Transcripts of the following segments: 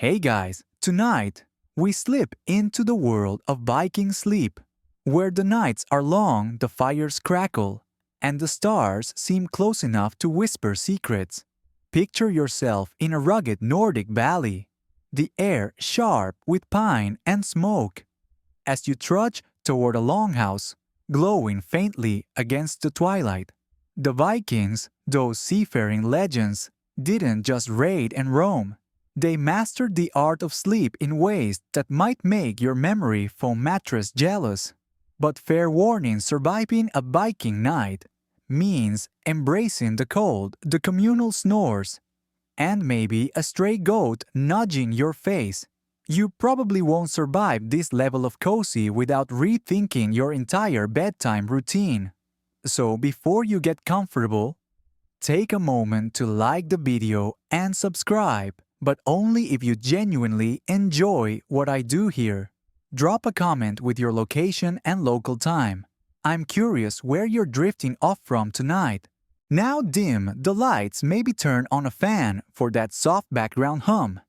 Hey guys, tonight we slip into the world of Viking sleep, where the nights are long, the fires crackle, and the stars seem close enough to whisper secrets. Picture yourself in a rugged Nordic valley, the air sharp with pine and smoke. As you trudge toward a longhouse, glowing faintly against the twilight, the Vikings, those seafaring legends, didn't just raid and roam. They mastered the art of sleep in ways that might make your memory foam mattress jealous. But fair warning, surviving a Viking night means embracing the cold, the communal snores, and maybe a stray goat nudging your face. You probably won't survive this level of cozy without rethinking your entire bedtime routine. So before you get comfortable, take a moment to like the video and subscribe, but only if you genuinely enjoy what I do here. Drop a comment with your location and local time. I'm curious where you're drifting off from tonight. Now dim the lights, maybe turn on a fan for that soft background hum.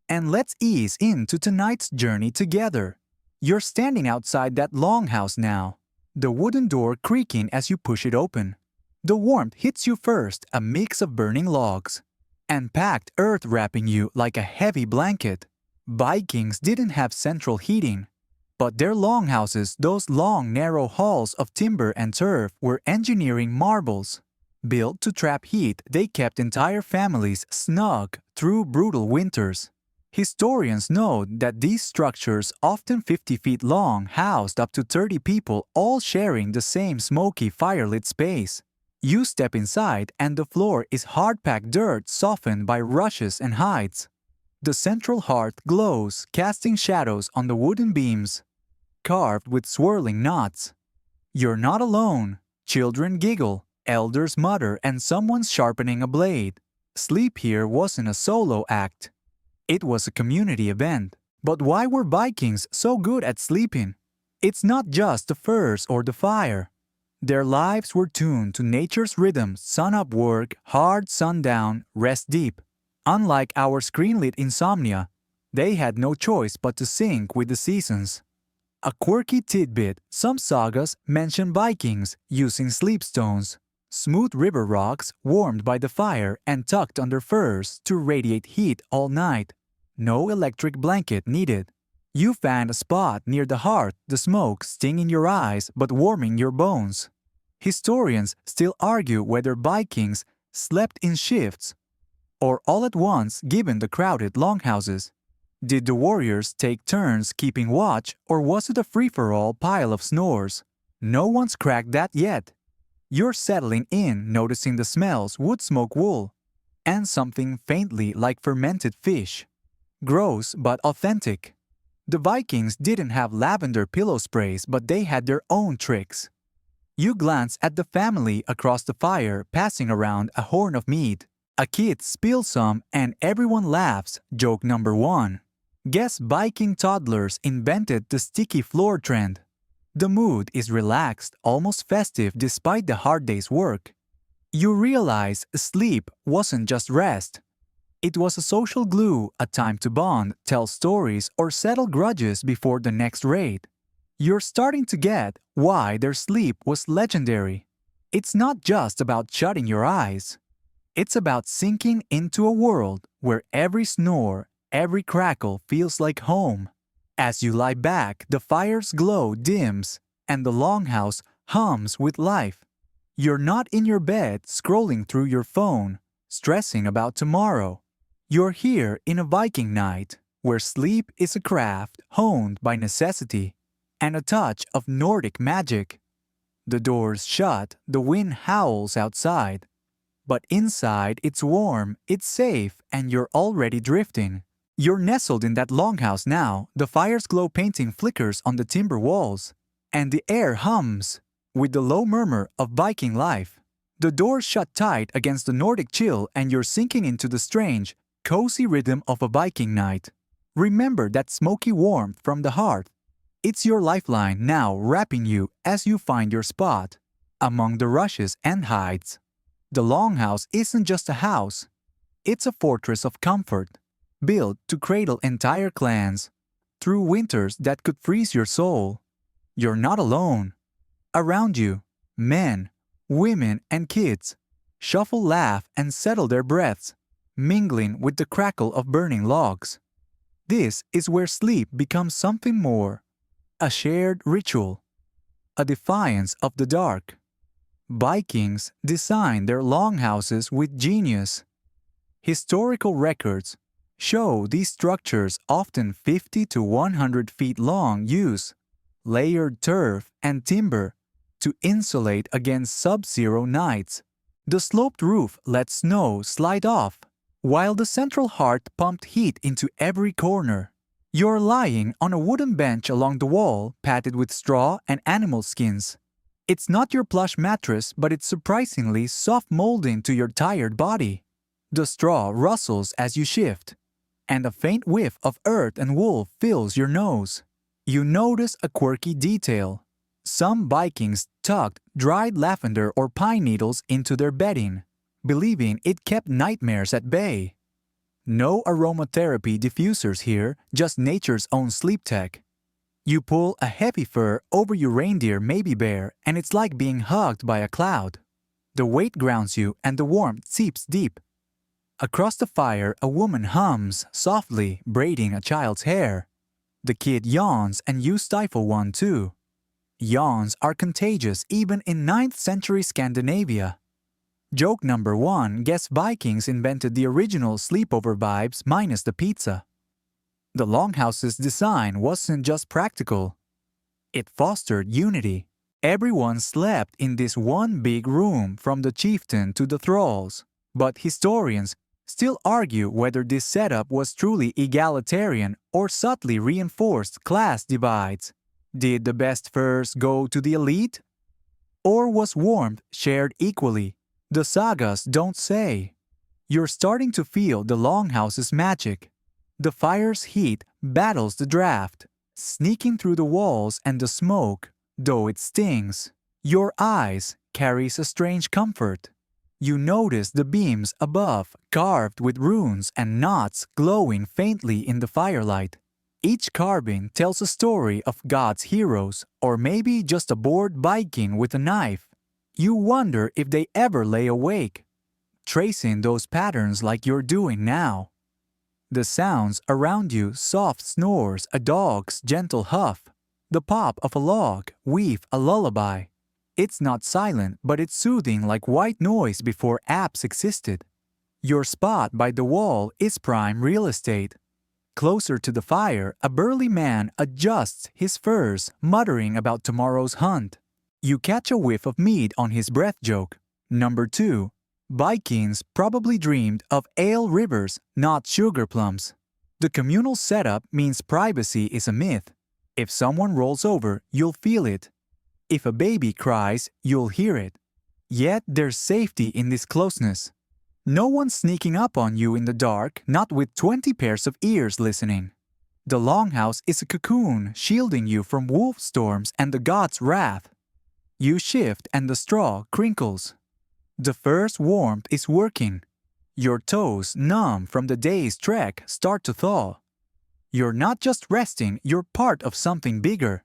And let's ease into tonight's journey together. You're standing outside that longhouse now, the wooden door creaking as you push it open. The warmth hits you first, a mix of burning logs and packed earth wrapping you like a heavy blanket. Vikings didn't have central heating, but their longhouses, those long narrow halls of timber and turf, were engineering marvels. Built to trap heat, they kept entire families snug through brutal winters. Historians note that these structures, often 50 feet long, housed up to 30 people, all sharing the same smoky firelit space. You step inside and the floor is hard-packed dirt softened by rushes and hides. The central hearth glows, casting shadows on the wooden beams, carved with swirling knots. You're not alone. Children giggle, elders mutter, and someone's sharpening a blade. Sleep here wasn't a solo act. It was a community event. But why were Vikings so good at sleeping? It's not just the furs or the fire. Their lives were tuned to nature's rhythm: sun-up work, hard sundown, rest deep. Unlike our screen-lit insomnia, they had no choice but to sync with the seasons. A quirky tidbit: some sagas mention Vikings using sleep stones, smooth river rocks warmed by the fire and tucked under furs to radiate heat all night. No electric blanket needed. You found a spot near the hearth, the smoke stinging your eyes but warming your bones. Historians still argue whether Vikings slept in shifts or all at once given the crowded longhouses. Did the warriors take turns keeping watch, or was it a free-for-all pile of snores? No one's cracked that yet. You're settling in, noticing the smells: woodsmoke, wool, and something faintly like fermented fish. Gross but authentic. The Vikings didn't have lavender pillow sprays, but they had their own tricks. You glance at the family across the fire, passing around a horn of mead. A kid spills some and everyone laughs. Joke number one. Guess Viking toddlers invented the sticky floor trend. The mood is relaxed, almost festive despite the hard day's work. You realize sleep wasn't just rest. It was a social glue, a time to bond, tell stories, or settle grudges before the next raid. You're starting to get why their sleep was legendary. It's not just about shutting your eyes. It's about sinking into a world where every snore, every crackle feels like home. As you lie back, the fire's glow dims and the longhouse hums with life. You're not in your bed scrolling through your phone, stressing about tomorrow. You're here in a Viking night where sleep is a craft honed by necessity and a touch of Nordic magic. The doors shut, the wind howls outside, but inside it's warm, it's safe, and you're already drifting. You're nestled in that longhouse now, the fire's glow painting flickers on the timber walls, and the air hums with the low murmur of Viking life. The doors shut tight against the Nordic chill and you're sinking into the strange, cozy rhythm of a Viking night. Remember that smoky warmth from the hearth. It's your lifeline now, wrapping you as you find your spot among the rushes and hides. The longhouse isn't just a house. It's a fortress of comfort. built to cradle entire clans, through winters that could freeze your soul. You're not alone. Around you, men, women, and kids shuffle, laugh, and settle their breaths, mingling with the crackle of burning logs. This is where sleep becomes something more, a shared ritual, a defiance of the dark. Vikings designed their longhouses with genius. Historical records show these structures, often 50 to 100 feet long, use layered turf and timber to insulate against sub-zero nights. The sloped roof let snow slide off, while the central hearth pumped heat into every corner. You're lying on a wooden bench along the wall, padded with straw and animal skins. It's not your plush mattress, but it's surprisingly soft, molding to your tired body. The straw rustles as you shift, and a faint whiff of earth and wool fills your nose. You notice a quirky detail. Some Vikings tucked dried lavender or pine needles into their bedding, believing it kept nightmares at bay. No aromatherapy diffusers here, just nature's own sleep tech. You pull a heavy fur over your reindeer maybe bear, and it's like being hugged by a cloud. The weight grounds you and the warmth seeps deep. Across the fire, a woman hums softly, braiding a child's hair. The kid yawns, and you stifle one too. Yawns are contagious even in 9th century Scandinavia. Joke number 1, guess Vikings invented the original sleepover vibes minus the pizza. The Longhouse's design wasn't just practical. It fostered unity. Everyone slept in this one big room, from the chieftain to the thralls. But historians still argue whether this setup was truly egalitarian or subtly reinforced class divides. Did the best furs go to the elite? Or was warmth shared equally? The sagas don't say. You're starting to feel the Longhouse's magic. The fire's heat battles the draft, sneaking through the walls and the smoke, though it stings. Your eyes carries a strange comfort. You notice the beams above, carved with runes and knots glowing faintly in the firelight. Each carving tells a story of God's heroes, or maybe just a bored Viking with a knife. You wonder if they ever lay awake, tracing those patterns like you're doing now. The sounds around you, soft snores, a dog's gentle huff, the pop of a log, weave a lullaby. It's not silent, but it's soothing, like white noise before apps existed. Your spot by the wall is prime real estate. Closer to the fire, a burly man adjusts his furs, muttering about tomorrow's hunt. You catch a whiff of mead on his breath joke. Number 2. Vikings probably dreamed of ale rivers, not sugar plums. The communal setup means privacy is a myth. If someone rolls over, you'll feel it. If a baby cries, you'll hear it. Yet there's safety in this closeness. No one's sneaking up on you in the dark, not with 20 pairs of ears listening. The Longhouse is a cocoon shielding you from wolf storms and the gods' wrath. You shift and the straw crinkles. The first warmth is working. Your toes, numb from the day's trek, start to thaw. You're not just resting, you're part of something bigger.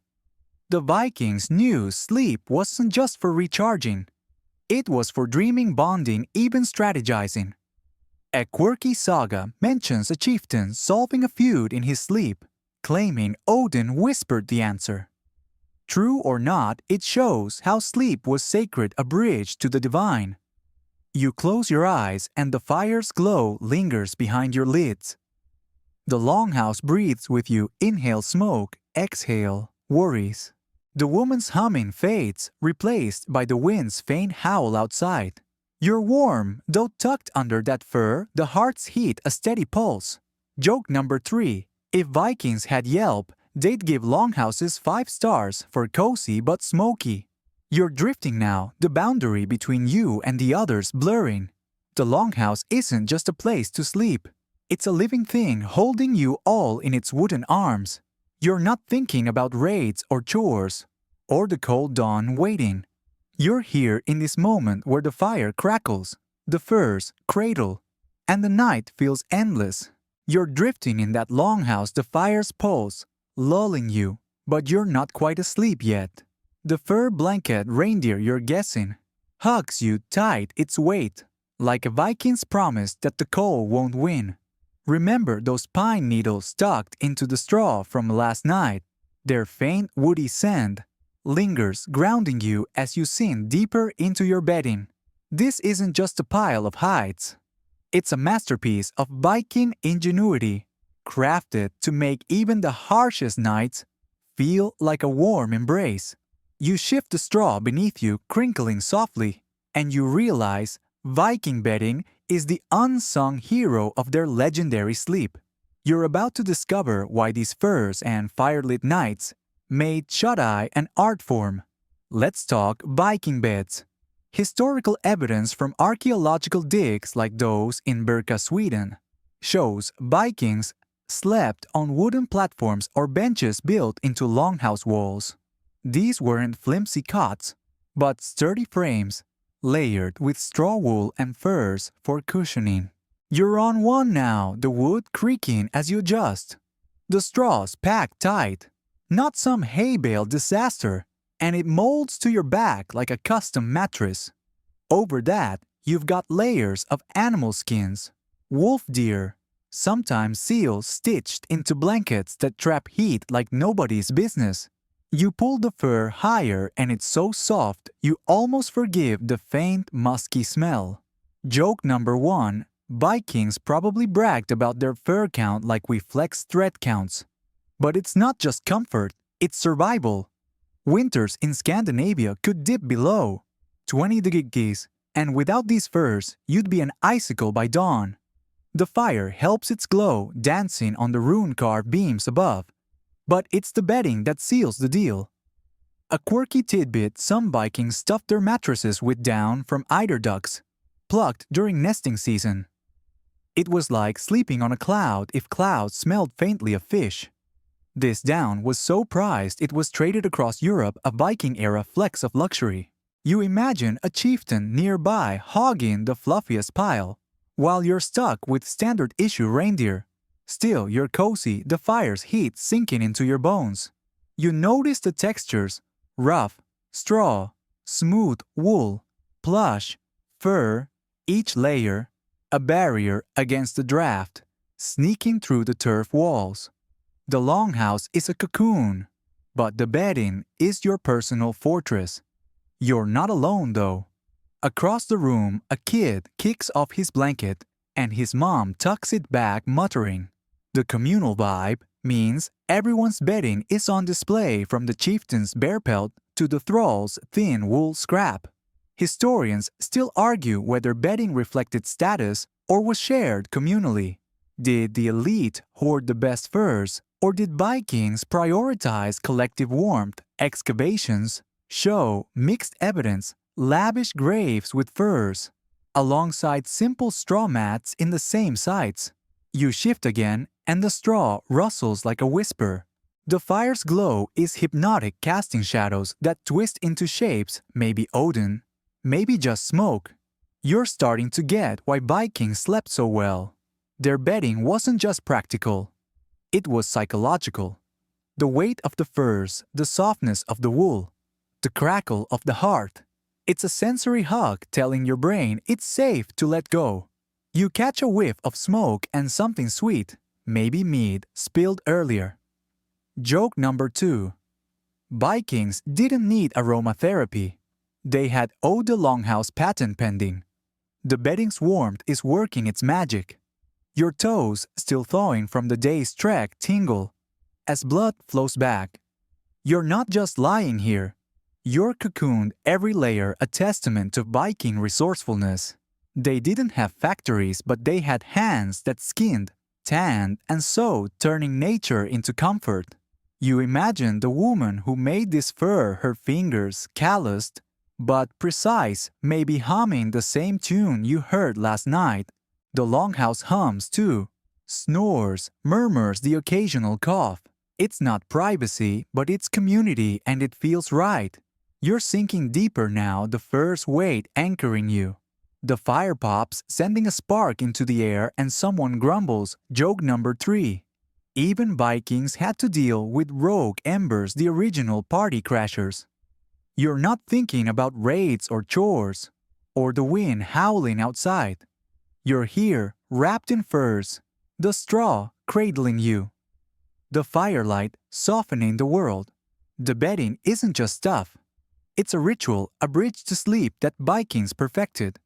The Vikings knew sleep wasn't just for recharging. It was for dreaming, bonding, even strategizing. A quirky saga mentions a chieftain solving a feud in his sleep, claiming Odin whispered the answer. True or not, it shows how sleep was sacred, a bridge to the divine. You close your eyes and the fire's glow lingers behind your lids. The Longhouse breathes with you, inhale smoke, exhale worries. The woman's humming fades, replaced by the wind's faint howl outside. You're warm, though tucked under that fur, the heart's heat a steady pulse. Joke number 3. If Vikings had Yelp, they'd give Longhouses 5 stars for cozy but smoky. You're drifting now, the boundary between you and the others blurring. The Longhouse isn't just a place to sleep. It's a living thing holding you all in its wooden arms. You're not thinking about raids or chores, or the cold dawn waiting. You're here in this moment where the fire crackles, the furs cradle, and the night feels endless. You're drifting in that longhouse, the fire's pulse, lulling you, but you're not quite asleep yet. The fur blanket reindeer you're guessing hugs you tight its weight, like a Viking's promise that the cold won't win. Remember those pine needles tucked into the straw from last night? Their faint woody scent lingers, grounding you as you sink deeper into your bedding. This isn't just a pile of hides. It's a masterpiece of Viking ingenuity, crafted to make even the harshest nights feel like a warm embrace. You shift the straw beneath you, crinkling softly, and you realize Viking bedding is the unsung hero of their legendary sleep. You're about to discover why these furs and firelit nights made shut-eye an art form. Let's talk Viking beds. Historical evidence from archaeological digs like those in Birka, Sweden, shows Vikings slept on wooden platforms or benches built into longhouse walls. These weren't flimsy cots, but sturdy frames layered with straw wool and furs for cushioning. You're on one now, the wood creaking as you adjust. The straw's packed tight, not some hay bale disaster, and it molds to your back like a custom mattress. Over that, you've got layers of animal skins, wolf deer, sometimes seals stitched into blankets that trap heat like nobody's business. You pull the fur higher and it's so soft you almost forgive the faint musky smell. Joke number 1. Vikings probably bragged about their fur count like we flex thread counts. But it's not just comfort, it's survival. Winters in Scandinavia could dip below 20 degrees, and without these furs, you'd be an icicle by dawn. The fire helps its glow dancing on the rune-carved beams above. But it's the bedding that seals the deal. A quirky tidbit: some Vikings stuffed their mattresses with down from eider ducks, plucked during nesting season. It was like sleeping on a cloud if clouds smelled faintly of fish. This down was so prized it was traded across Europe, a Viking-era flex of luxury. You imagine a chieftain nearby hogging the fluffiest pile, while you're stuck with standard-issue reindeer. Still, you're cozy, the fire's heat sinking into your bones. You notice the textures: rough, straw, smooth wool, plush, fur, each layer a barrier against the draft, sneaking through the turf walls. The longhouse is a cocoon, but the bedding is your personal fortress. You're not alone, though. Across the room, a kid kicks off his blanket, and his mom tucks it back, muttering. The communal vibe means everyone's bedding is on display, from the chieftain's bear pelt to the thrall's thin wool scrap. Historians still argue whether bedding reflected status or was shared communally. Did the elite hoard the best furs, or did Vikings prioritize collective warmth? Excavations show mixed evidence: lavish graves with furs, alongside simple straw mats in the same sites. You shift again, and the straw rustles like a whisper. The fire's glow is hypnotic, casting shadows that twist into shapes, maybe Odin, maybe just smoke. You're starting to get why Vikings slept so well. Their bedding wasn't just practical, it was psychological. The weight of the furs, the softness of the wool, the crackle of the hearth. It's a sensory hug telling your brain it's safe to let go. You catch a whiff of smoke and something sweet, maybe mead spilled earlier. Joke number 2. Vikings didn't need aromatherapy. They had Eau de Longhouse patent pending. The bedding's warmth is working its magic. Your toes, still thawing from the day's trek, tingle as blood flows back. You're not just lying here. You're cocooned, every layer a testament to Viking resourcefulness. They didn't have factories, but they had hands that skinned, tanned, and sewed, turning nature into comfort. You imagine the woman who made this fur, her fingers calloused but precise, maybe humming the same tune you heard last night. The longhouse hums too, snores, murmurs the occasional cough. It's not privacy, but it's community, and it feels right. You're sinking deeper now, the fur's weight anchoring you. The fire pops, sending a spark into the air, and someone grumbles. Joke number 3. Even Vikings had to deal with rogue embers, the original party crashers. You're not thinking about raids or chores, or the wind howling outside. You're here, wrapped in furs, the straw cradling you, the firelight softening the world. The bedding isn't just stuff. It's a ritual, a bridge to sleep that Vikings perfected.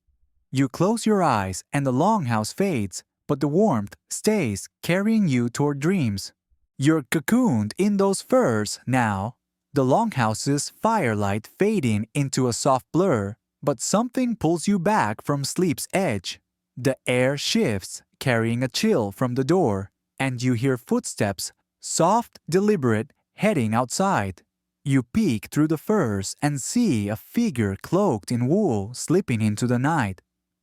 You close your eyes and the longhouse fades, but the warmth stays, carrying you toward dreams. You're cocooned in those furs now, the longhouse's firelight fading into a soft blur, but something pulls you back from sleep's edge. The air shifts, carrying a chill from the door, and you hear footsteps, soft, deliberate, heading outside. You peek through the furs and see a figure cloaked in wool slipping into the night.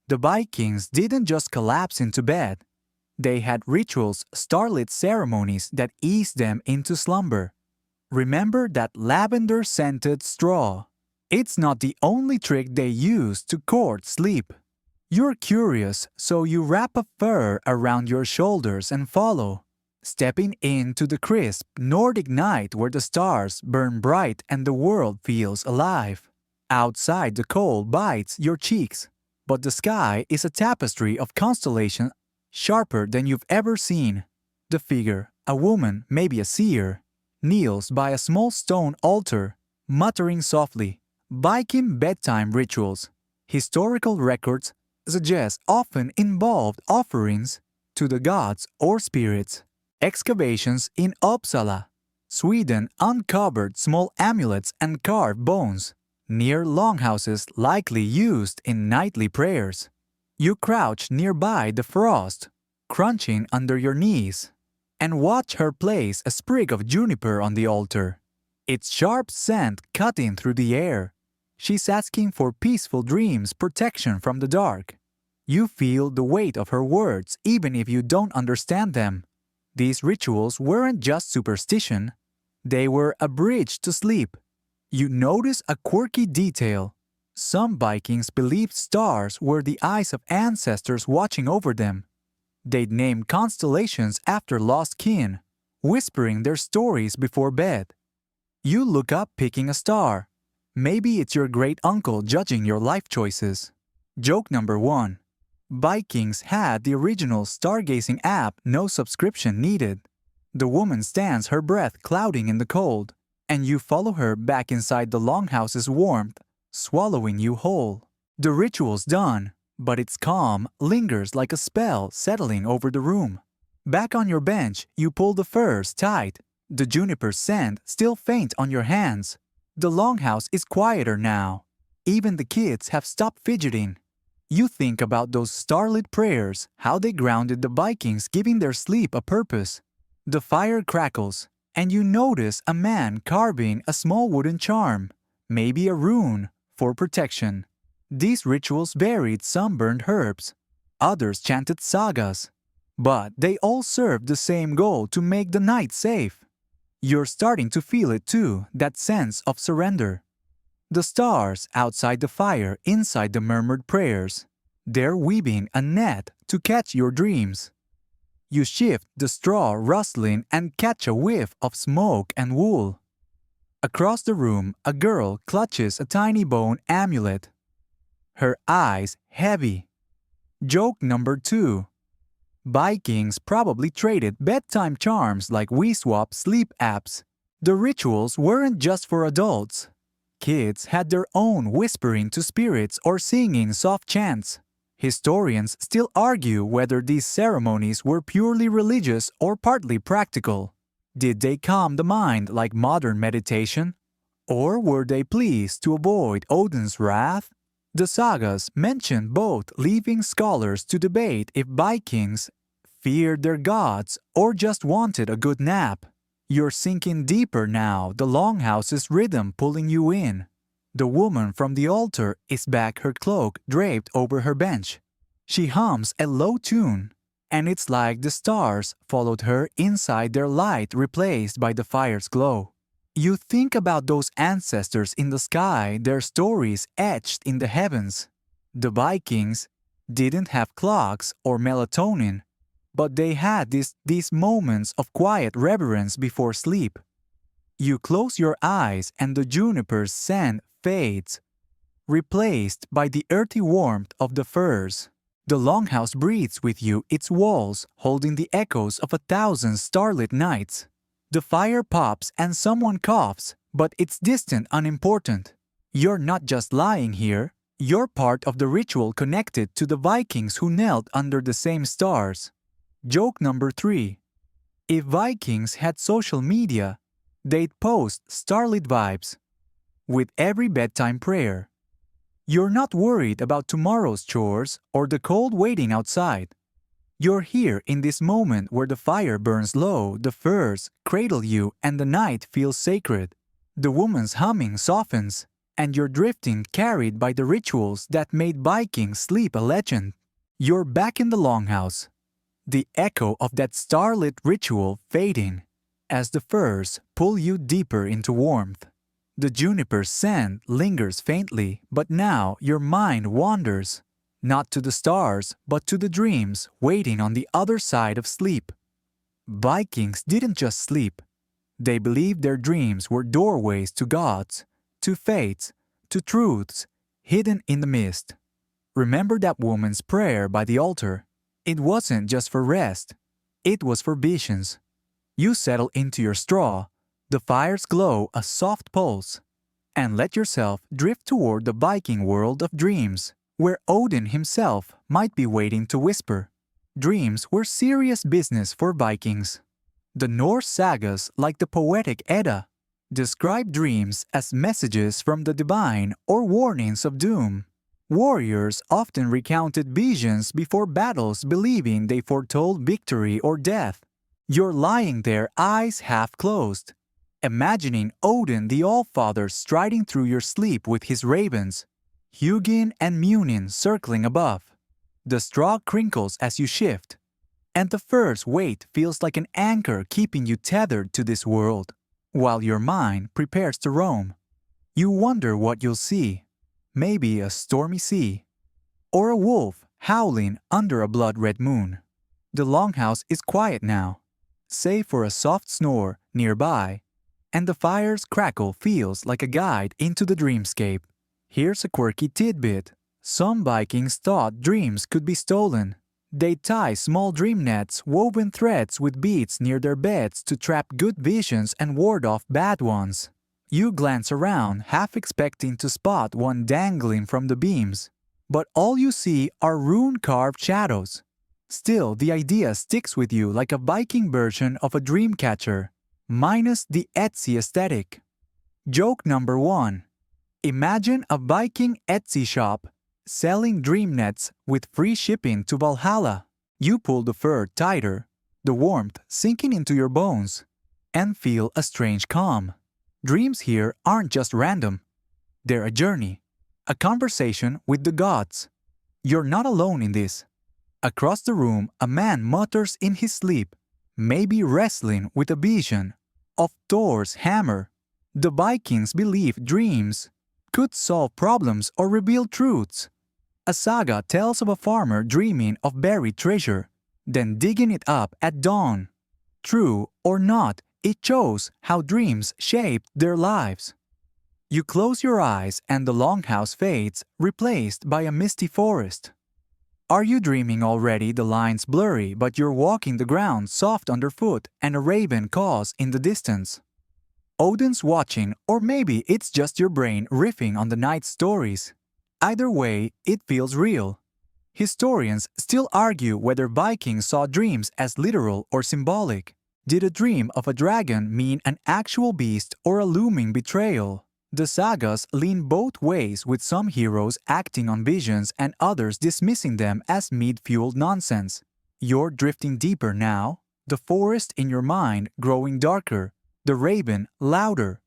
The Vikings didn't just collapse into bed. They had rituals, starlit ceremonies that eased them into slumber. Remember that lavender-scented straw. It's not the only trick they use to court sleep. You're curious, so you wrap a fur around your shoulders and follow, stepping into the crisp Nordic night where the stars burn bright and the world feels alive. Outside, the cold bites your cheeks, but the sky is a tapestry of constellations sharper than you've ever seen. The figure, a woman, maybe a seer, kneels by a small stone altar, muttering softly. Viking bedtime rituals. Historical records suggest often involved offerings to the gods or spirits. Excavations in Uppsala, Sweden uncovered small amulets and carved bones, near longhouses likely used in nightly prayers. You crouch nearby the frost, crunching under your knees, and watch her place a sprig of juniper on the altar, its sharp scent cutting through the air. She's asking for peaceful dreams, protection from the dark. You feel the weight of her words even if you don't understand them. These rituals weren't just superstition, they were a bridge to sleep. You notice a quirky detail. Some Vikings believed stars were the eyes of ancestors watching over them. They'd name constellations after lost kin, whispering their stories before bed. You look up picking a star. Maybe it's your great-uncle judging your life choices. Joke number 1. Vikings had the original stargazing app, no subscription needed. The woman stands, her breath clouding in the cold, and you follow her back inside the longhouse's warmth, swallowing you whole. The ritual's done, but its calm lingers like a spell settling over the room. Back on your bench, you pull the furs tight, the juniper scent still faint on your hands. The longhouse is quieter now. Even the kids have stopped fidgeting. You think about those starlit prayers, how they grounded the Vikings, giving their sleep a purpose. The fire crackles, and you notice a man carving a small wooden charm, maybe a rune, for protection. These rituals buried sunburned herbs. Others chanted sagas. But they all served the same goal, to make the night safe. You're starting to feel it too, that sense of surrender. The stars outside the fire, inside the murmured prayers. They're weaving a net to catch your dreams. You shift the straw rustling and catch a whiff of smoke and wool. Across the room, a girl clutches a tiny bone amulet. Her eyes heavy. Joke number 2. Vikings probably traded bedtime charms like we swap sleep apps. The rituals weren't just for adults. Kids had their own whispering to spirits or singing soft chants. Historians still argue whether these ceremonies were purely religious or partly practical. Did they calm the mind like modern meditation? Or were they pleased to avoid Odin's wrath? The sagas mention both, leaving scholars to debate if Vikings feared their gods or just wanted a good nap. You're sinking deeper now, the longhouse's rhythm pulling you in. The woman from the altar is back, her cloak draped over her bench. She hums a low tune, and it's like the stars followed her inside, their light replaced by the fire's glow. You think about those ancestors in the sky, their stories etched in the heavens. The Vikings didn't have clocks or melatonin, but they had these moments of quiet reverence before sleep. You close your eyes and the juniper's scent fades, replaced by the earthy warmth of the firs. The Longhouse breathes with you, its walls holding the echoes of 1,000 starlit nights. The fire pops and someone coughs, but it's distant, unimportant. You're not just lying here, you're part of the ritual connected to the Vikings who knelt under the same stars. Joke number 3. If Vikings had social media, they'd post starlit vibes with every bedtime prayer. You're not worried about tomorrow's chores or the cold waiting outside. You're here in this moment where the fire burns low, the firs cradle you, and the night feels sacred. The woman's humming softens, and you're drifting, carried by the rituals that made Viking sleep a legend. You're back in the Longhouse, the echo of that starlit ritual fading as the firs pull you deeper into warmth. The juniper's scent lingers faintly, but now your mind wanders, not to the stars, but to the dreams waiting on the other side of sleep. Vikings didn't just sleep. They believed their dreams were doorways to gods, to fates, to truths hidden in the mist. Remember that woman's prayer by the altar? It wasn't just for rest. It was for visions. You settle into your straw, the fire's glow a soft pulse, and let yourself drift toward the Viking world of dreams, where Odin himself might be waiting to whisper. Dreams were serious business for Vikings. The Norse sagas, like the poetic Edda, describe dreams as messages from the divine or warnings of doom. Warriors often recounted visions before battles, believing they foretold victory or death. You're lying there, eyes half closed, imagining Odin the Allfather striding through your sleep with his ravens, Hugin and Munin circling above. The straw crinkles as you shift, and the first weight feels like an anchor keeping you tethered to this world. While your mind prepares to roam, you wonder what you'll see. Maybe a stormy sea, or a wolf howling under a blood-red moon. The Longhouse is quiet now, save for a soft snore nearby, and the fire's crackle feels like a guide into the dreamscape. Here's a quirky tidbit. Some Vikings thought dreams could be stolen. They'd tie small dream nets, woven threads with beads near their beds to trap good visions and ward off bad ones. You glance around, half expecting to spot one dangling from the beams, but all you see are rune-carved shadows. Still, the idea sticks with you like a Viking version of a dream catcher, minus the Etsy aesthetic. Joke number 1. Imagine a Viking Etsy shop selling dream nets with free shipping to Valhalla. You pull the fur tighter, the warmth sinking into your bones, and feel a strange calm. Dreams here aren't just random. They're a journey, a conversation with the gods. You're not alone in this. Across the room, a man mutters in his sleep, maybe wrestling with a vision of Thor's hammer. The Vikings believed dreams could solve problems or reveal truths. A saga tells of a farmer dreaming of buried treasure, then digging it up at dawn. True or not, it shows how dreams shaped their lives. You close your eyes and the Longhouse fades, replaced by a misty forest. Are you dreaming already? The lines blurry, but you're walking the ground soft underfoot and a raven caws in the distance. Odin's watching, or maybe it's just your brain riffing on the night's stories. Either way, it feels real. Historians still argue whether Vikings saw dreams as literal or symbolic. Did a dream of a dragon mean an actual beast or a looming betrayal? The sagas lean both ways, with some heroes acting on visions and others dismissing them as mead-fueled nonsense. You're drifting deeper now, the forest in your mind growing darker, the raven louder.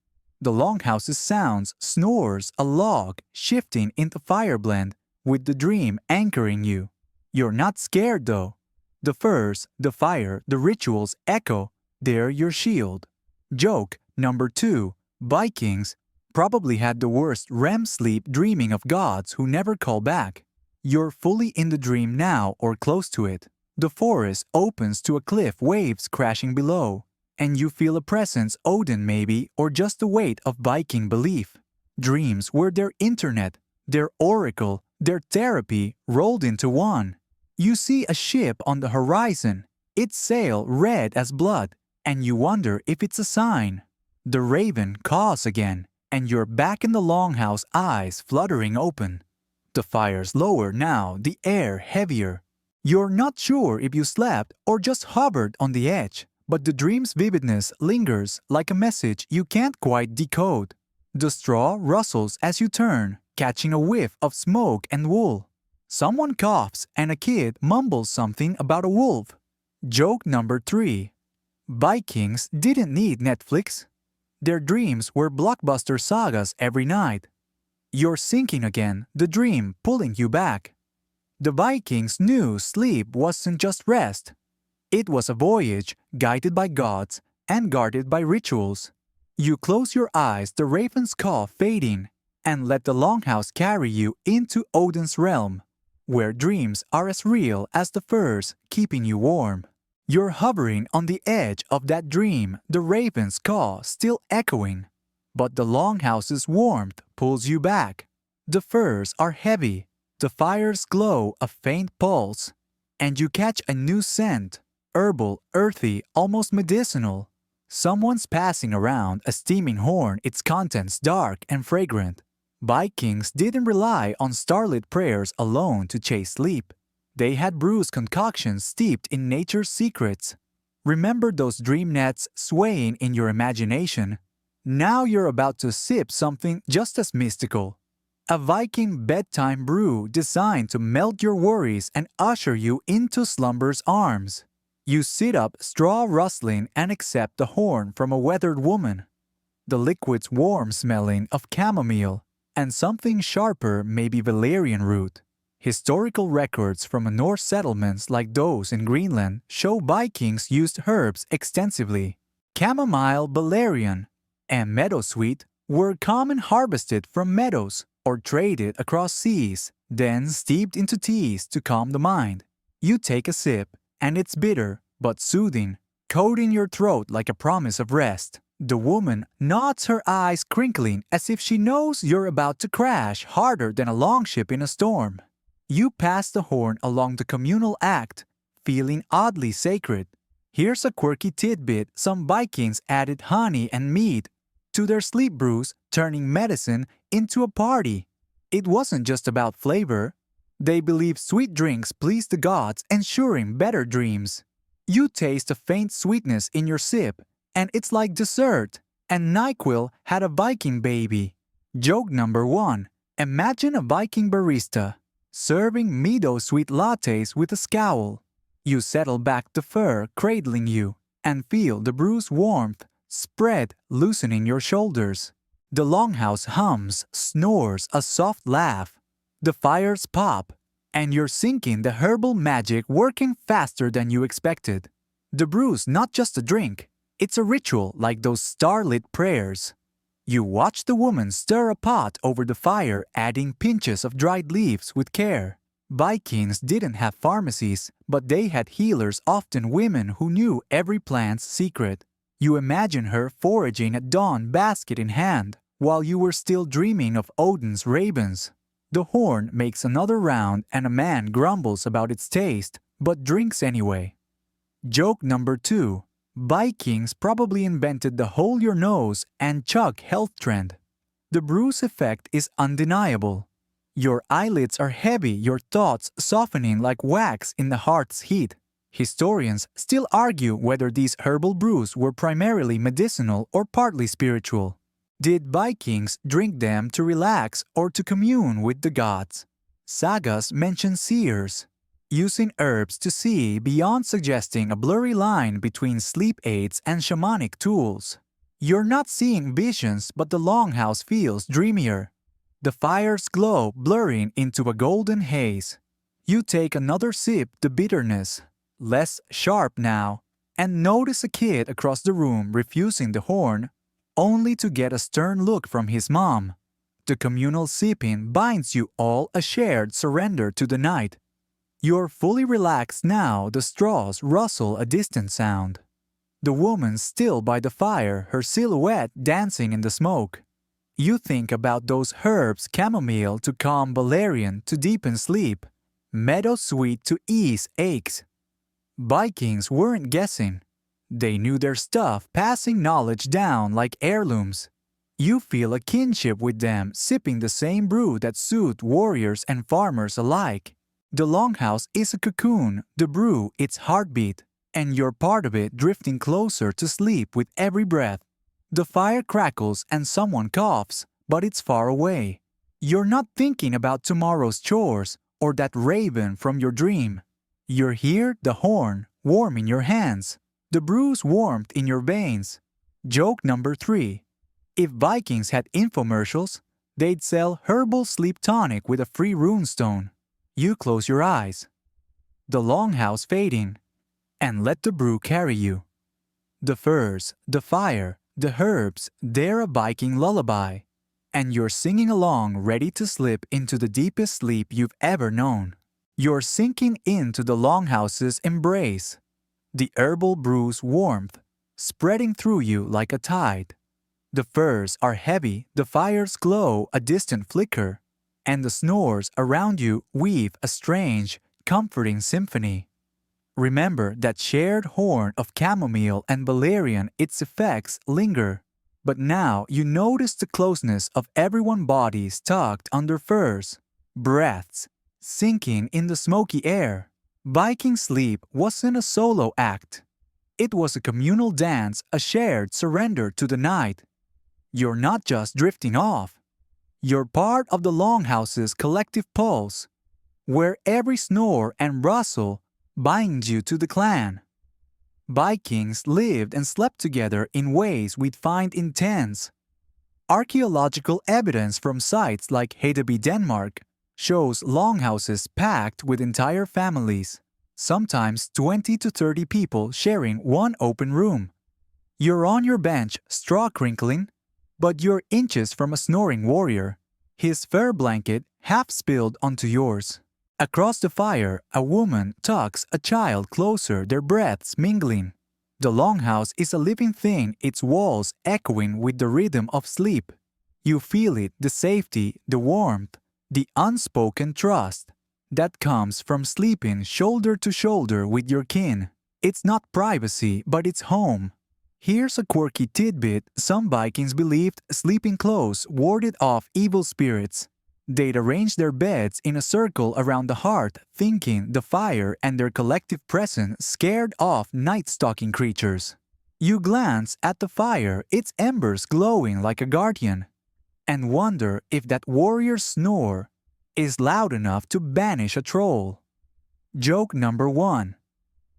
The Longhouse's sounds, snores, a log shifting into fireblend, with the dream anchoring you. You're not scared though. The firs, the fire, the rituals echo. They're your shield. Joke number 2. Vikings probably had the worst REM sleep, dreaming of gods who never call back. You're fully in the dream now or close to it. The forest opens to a cliff, waves crashing below, and you feel a presence, Odin maybe, or just the weight of Viking belief. Dreams were their internet, their oracle, their therapy rolled into one. You see a ship on the horizon, its sail red as blood, and you wonder if it's a sign. The raven caws again, and you're back in the Longhouse, eyes fluttering open. The fire's lower now, the air heavier. You're not sure if you slept or just hovered on the edge, but the dream's vividness lingers like a message you can't quite decode. The straw rustles as you turn, catching a whiff of smoke and wool. Someone coughs and a kid mumbles something about a wolf. Joke number 3. Vikings didn't need Netflix. Their dreams were blockbuster sagas every night. You're sinking again, the dream pulling you back. The Vikings knew sleep wasn't just rest. It was a voyage guided by gods and guarded by rituals. You close your eyes, the raven's call fading, and let the Longhouse carry you into Odin's realm, where dreams are as real as the furs keeping you warm. You're hovering on the edge of that dream, the raven's call still echoing. But the Longhouse's warmth pulls you back. The furs are heavy, the fire's glow a faint pulse, and you catch a new scent, herbal, earthy, almost medicinal. Someone's passing around a steaming horn, its contents dark and fragrant. Vikings didn't rely on starlit prayers alone to chase sleep. They had brewed concoctions steeped in nature's secrets. Remember those dream nets swaying in your imagination? Now you're about to sip something just as mystical. A Viking bedtime brew designed to melt your worries and usher you into slumber's arms. You sit up, straw rustling, and accept the horn from a weathered woman. The liquid's warm smelling of chamomile, and something sharper, maybe valerian root. Historical records from Norse settlements like those in Greenland show Vikings used herbs extensively. Chamomile, valerian, and meadowsweet were common, harvested from meadows or traded across seas, then steeped into teas to calm the mind. You take a sip, and it's bitter but soothing, coating your throat like a promise of rest. The woman nods, her eyes crinkling as if she knows you're about to crash harder than a longship in a storm. You pass the horn along the communal act, feeling oddly sacred. Here's a quirky tidbit: some Vikings added honey and mead to their sleep brews, turning medicine into a party. It wasn't just about flavor. They believed sweet drinks pleased the gods, ensuring better dreams. You taste a faint sweetness in your sip, and it's like dessert. And NyQuil had a Viking baby. Joke number 1. Imagine a Viking barista serving meadow-sweet lattes with a scowl. You settle back, the fur cradling you, and feel the brew's warmth spread, loosening your shoulders. The Longhouse hums, snores a soft laugh. The fires pop, and you're sinking, the herbal magic working faster than you expected. The brew's not just a drink, it's a ritual like those starlit prayers. You watch the woman stir a pot over the fire, adding pinches of dried leaves with care. Vikings didn't have pharmacies, but they had healers, often women who knew every plant's secret. You imagine her foraging at dawn, basket in hand, while you were still dreaming of Odin's ravens. The horn makes another round and a man grumbles about its taste, but drinks anyway. Joke number 2. Vikings probably invented the hold your nose and chug health trend. The brew's effect is undeniable. Your eyelids are heavy, your thoughts softening like wax in the hearth's heat. Historians still argue whether these herbal brews were primarily medicinal or partly spiritual. Did Vikings drink them to relax or to commune with the gods? Sagas mention seers, using herbs to see beyond, suggesting a blurry line between sleep aids and shamanic tools. You're not seeing visions, but the Longhouse feels dreamier. The fire's glow blurring into a golden haze. You take another sip, the bitterness less sharp now, and notice a kid across the room refusing the horn, only to get a stern look from his mom. The communal sleeping binds you all a shared surrender to the night. You're fully relaxed now, the straws rustle a distant sound. The woman still by the fire, her silhouette dancing in the smoke. You think about those herbs, chamomile to calm valerian to deepen sleep, meadow sweet to ease aches. Vikings weren't guessing. They knew their stuff, passing knowledge down like heirlooms. You feel a kinship with them, sipping the same brew that soothed warriors and farmers alike. The Longhouse is a cocoon, the brew its heartbeat, and you're part of it, drifting closer to sleep with every breath. The fire crackles and someone coughs, but it's far away. You're not thinking about tomorrow's chores or that raven from your dream. You're here, the horn, warm in your hands, the brew's warmth in your veins. Joke number 3. If Vikings had infomercials, they'd sell herbal sleep tonic with a free runestone. You close your eyes. The Longhouse fading, and let the brew carry you. The furs, the fire, the herbs, they're a Viking lullaby, and you're singing along, ready to slip into the deepest sleep you've ever known. You're sinking into the Longhouse's embrace, the herbal brew's warmth, spreading through you like a tide. The furs are heavy, the fire's glow a distant flicker, and the snores around you weave a strange, comforting symphony. Remember that shared horn of chamomile and valerian, its effects linger. But now you notice the closeness of everyone's bodies tucked under furs, breaths sinking in the smoky air. Viking sleep wasn't a solo act. It was a communal dance, a shared surrender to the night. You're not just drifting off. You're part of the Longhouse's collective pulse, where every snore and rustle binds you to the clan. Vikings lived and slept together in ways we'd find intense. Archaeological evidence from sites like Hedeby, Denmark, shows longhouses packed with entire families, sometimes 20 to 30 people sharing one open room. You're on your bench, straw crinkling, but you're inches from a snoring warrior, his fur blanket half spilled onto yours. Across the fire, a woman tucks a child closer, their breaths mingling. The Longhouse is a living thing, its walls echoing with the rhythm of sleep. You feel it, the safety, the warmth, the unspoken trust that comes from sleeping shoulder to shoulder with your kin. It's not privacy, but it's home. Here's a quirky tidbit: some Vikings believed sleeping close warded off evil spirits. They'd arrange their beds in a circle around the hearth, thinking the fire and their collective presence scared off night-stalking creatures. You glance at the fire, its embers glowing like a guardian, and wonder if that warrior's snore is loud enough to banish a troll. Joke number 1.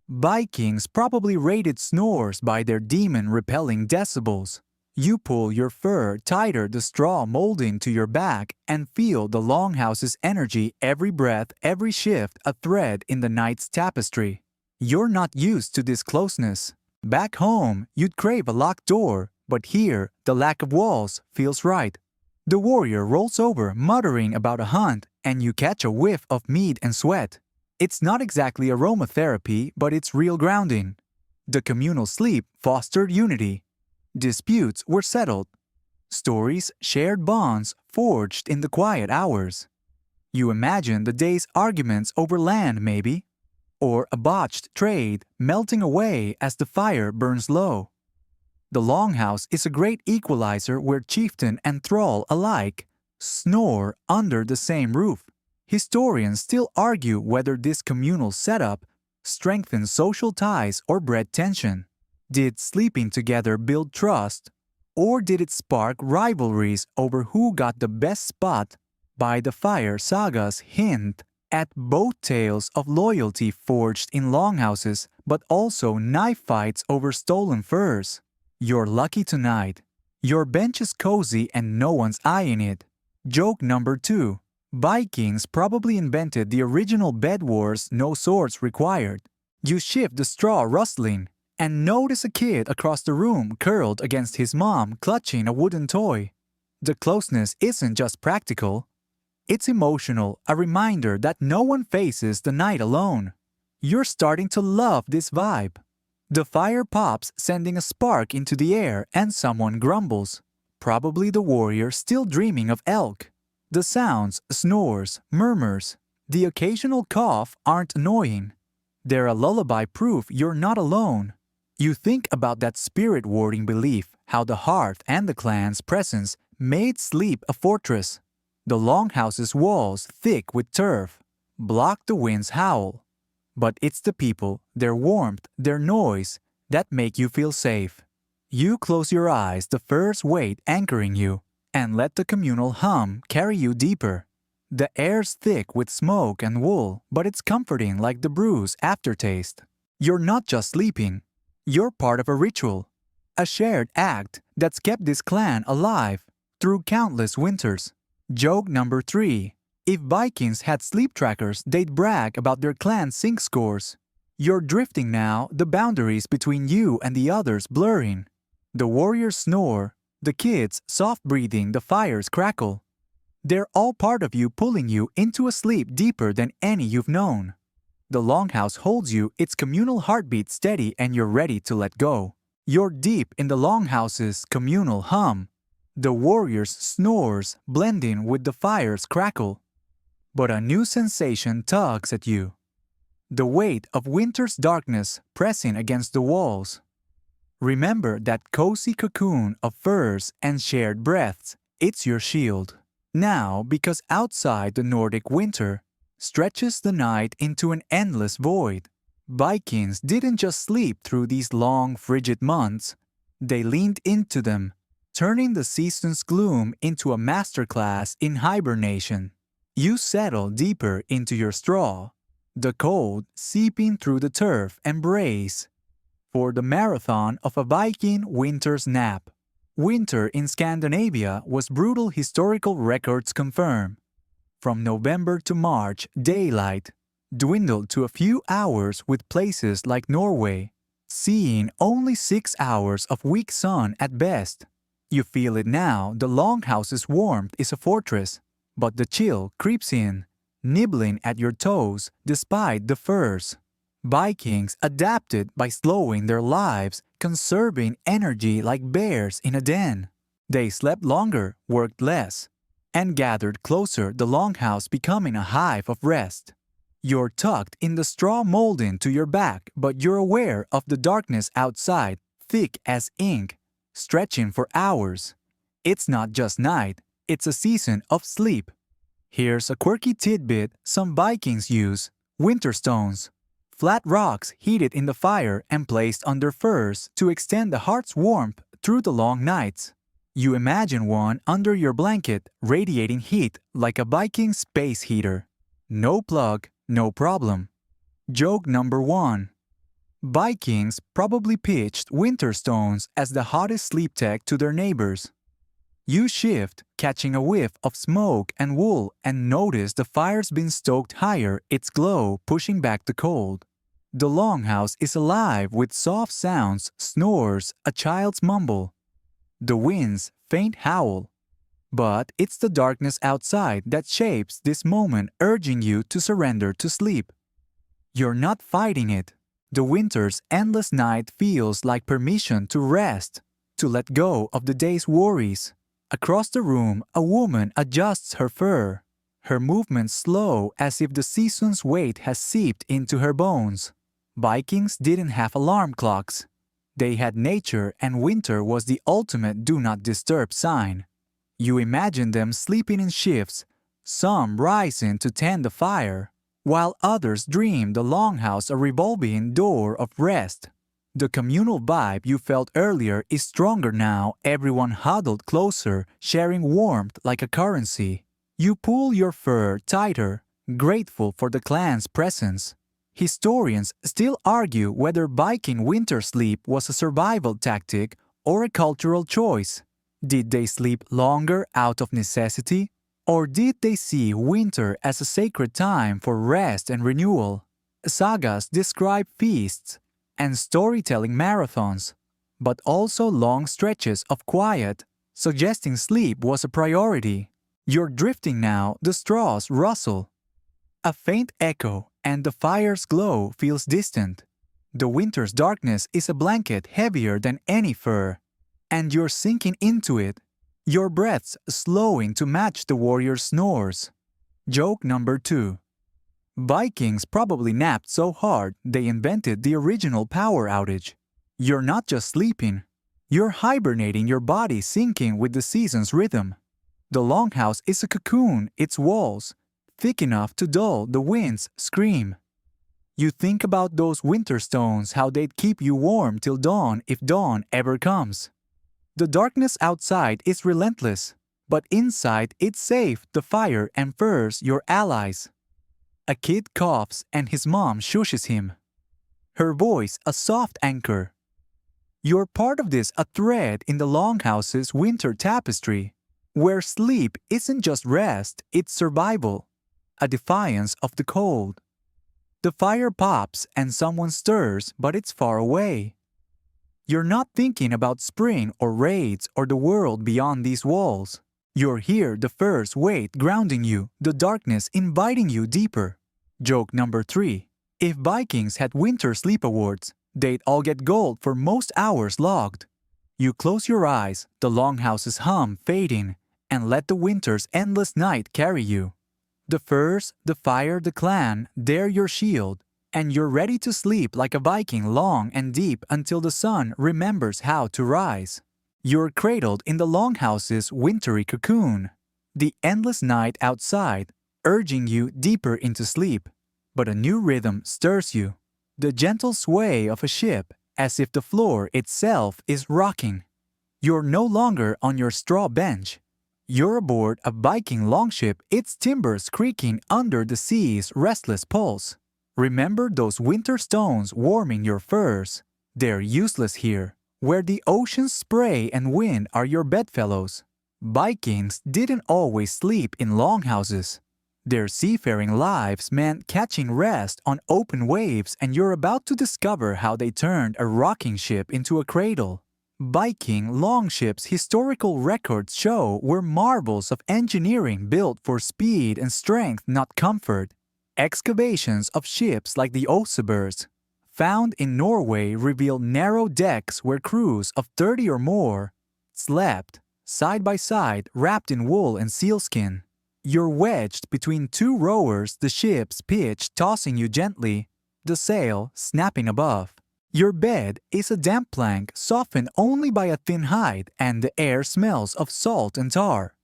Vikings probably rated snores by their demon-repelling decibels. You pull your fur tighter, the straw molding to your back, and feel the Longhouse's energy, every breath, every shift, a thread in the night's tapestry. You're not used to this closeness. Back home, you'd crave a locked door, but here, the lack of walls feels right. The warrior rolls over, muttering about a hunt, and you catch a whiff of mead and sweat. It's not exactly aromatherapy, but it's real grounding. The communal sleep fostered unity. Disputes were settled. Stories shared, bonds forged in the quiet hours. You imagine the day's arguments over land, maybe, or a botched trade melting away as the fire burns low. The Longhouse is a great equalizer where chieftain and thrall alike snore under the same roof. Historians still argue whether this communal setup strengthened social ties or bred tension. Did sleeping together build trust, or did it spark rivalries over who got the best spot? By the fire, sagas hint at both tales of loyalty forged in longhouses, but also knife fights over stolen furs. You're lucky tonight. Your bench is cozy and no one's eyeing it. Joke number 2. Vikings probably invented the original bed wars, no swords required. You shift the straw rustling and notice a kid across the room curled against his mom clutching a wooden toy. The closeness isn't just practical, it's emotional, a reminder that no one faces the night alone. You're starting to love this vibe. The fire pops, sending a spark into the air, and someone grumbles. Probably the warrior still dreaming of elk. The sounds, snores, murmurs, the occasional cough aren't annoying. They're a lullaby proof you're not alone. You think about that spirit-warding belief, how the hearth and the clan's presence made sleep a fortress. The longhouse's walls, thick with turf, block the wind's howl. But it's the people, their warmth, their noise, that make you feel safe. You close your eyes, the first weight anchoring you, and let the communal hum carry you deeper. The air's thick with smoke and wool, but it's comforting like the brew's aftertaste. You're not just sleeping. You're part of a ritual, a shared act that's kept this clan alive through countless winters. Joke number 3. If Vikings had sleep trackers, they'd brag about their clan's sync scores. You're drifting now, the boundaries between you and the others blurring. The warriors snore, the kids soft breathing, the fires crackle. They're all part of you, pulling you into a sleep deeper than any you've known. The longhouse holds you, its communal heartbeat steady, and you're ready to let go. You're deep in the longhouse's communal hum. The warriors' snores blending with the fire's crackle. But a new sensation tugs at you. The weight of winter's darkness pressing against the walls. Remember that cozy cocoon of furs and shared breaths. It's your shield. Now, because outside the Nordic winter stretches the night into an endless void, Vikings didn't just sleep through these long, frigid months. They leaned into them, turning the season's gloom into a masterclass in hibernation. You settle deeper into your straw, the cold seeping through the turf, and brace for the marathon of a Viking winter's nap. Winter in Scandinavia was brutal, historical records confirm. From November to March, daylight dwindled to a few hours, with places like Norway seeing only 6 hours of weak sun at best. You feel it now, the longhouse's warmth is a fortress, but the chill creeps in, nibbling at your toes despite the furs. Vikings adapted by slowing their lives, conserving energy like bears in a den. They slept longer, worked less, and gathered closer, the longhouse becoming a hive of rest. You're tucked in the straw molding to your back, but you're aware of the darkness outside, thick as ink, stretching for hours. It's not just night, it's a season of sleep. Here's a quirky tidbit some Vikings use: winter stones. Flat rocks heated in the fire and placed under furs to extend the heart's warmth through the long nights. You imagine one under your blanket, radiating heat like a Viking space heater. No plug, no problem. Joke number 1. Vikings probably pitched winter stones as the hottest sleep tech to their neighbors. You shift, catching a whiff of smoke and wool, and notice the fire's been stoked higher, its glow pushing back the cold. The longhouse is alive with soft sounds, snores, a child's mumble, the wind's faint howl. But it's the darkness outside that shapes this moment, urging you to surrender to sleep. You're not fighting it. The winter's endless night feels like permission to rest, to let go of the day's worries. Across the room, a woman adjusts her fur, her movements slow as if the season's weight has seeped into her bones. Vikings didn't have alarm clocks. They had nature, and winter was the ultimate do not disturb sign. You imagine them sleeping in shifts, some rising to tend the fire, while others dream the longhouse a revolving door of rest. The communal vibe you felt earlier is stronger now, everyone huddled closer, sharing warmth like a currency. You pull your fur tighter, grateful for the clan's presence. Historians still argue whether Viking winter sleep was a survival tactic or a cultural choice. Did they sleep longer out of necessity? Or did they see winter as a sacred time for rest and renewal? Sagas describe feasts and storytelling marathons, but also long stretches of quiet, suggesting sleep was a priority. You're drifting now, the straws rustle. A faint echo, and the fire's glow feels distant. The winter's darkness is a blanket heavier than any fur. And you're sinking into it, your breaths slowing to match the warrior's snores. Joke number 2. Vikings probably napped so hard they invented the original power outage. You're not just sleeping, you're hibernating, your body syncing with the season's rhythm. The Longhouse is a cocoon, its walls thick enough to dull the wind's scream. You think about those winter stones, how they'd keep you warm till dawn if dawn ever comes. The darkness outside is relentless, but inside it's safe, the fire and furs your allies. A kid coughs and his mom shushes him, her voice a soft anchor. You're part of this, a thread in the Longhouse's winter tapestry, where sleep isn't just rest, it's survival, a defiance of the cold. The fire pops and someone stirs, but it's far away. You're not thinking about spring or raids or the world beyond these walls. You're here, the fur's weight grounding you, the darkness inviting you deeper. Joke number 3. If Vikings had winter sleep awards, they'd all get gold for most hours logged. You close your eyes, the Longhouse's hum fading, and let the winter's endless night carry you. The furs, the fire, the clan, they're your shield, and you're ready to sleep like a Viking long and deep until the sun remembers how to rise. You're cradled in the Longhouse's wintry cocoon, the endless night outside, urging you deeper into sleep. But a new rhythm stirs you, the gentle sway of a ship, as if the floor itself is rocking. You're no longer on your straw bench. You're aboard a Viking longship, its timbers creaking under the sea's restless pulse. Remember those winter stones warming your furs? They're useless here, where the ocean's spray and wind are your bedfellows. Vikings didn't always sleep in longhouses. Their seafaring lives meant catching rest on open waves, and you're about to discover how they turned a rocking ship into a cradle. Viking longships' historical records show were marvels of engineering built for speed and strength, not comfort. Excavations of ships like the Osebergs, found in Norway, reveal narrow decks where crews of 30 or more slept, side by side, wrapped in wool and sealskin. You're wedged between two rowers, the ship's pitch tossing you gently, the sail snapping above. Your bed is a damp plank softened only by a thin hide, and the air smells of salt and tar.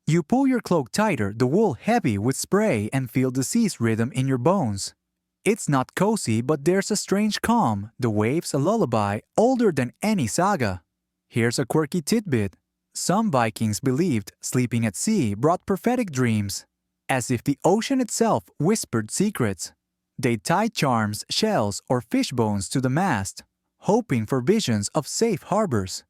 You pull your cloak tighter, the wool heavy with spray, and feel the sea's rhythm in your bones. It's not cozy, but there's a strange calm, the waves a lullaby older than any saga. Here's a quirky tidbit. Some Vikings believed sleeping at sea brought prophetic dreams, as if the ocean itself whispered secrets. They tied charms, shells, or fish bones to the mast, hoping for visions of safe harbors.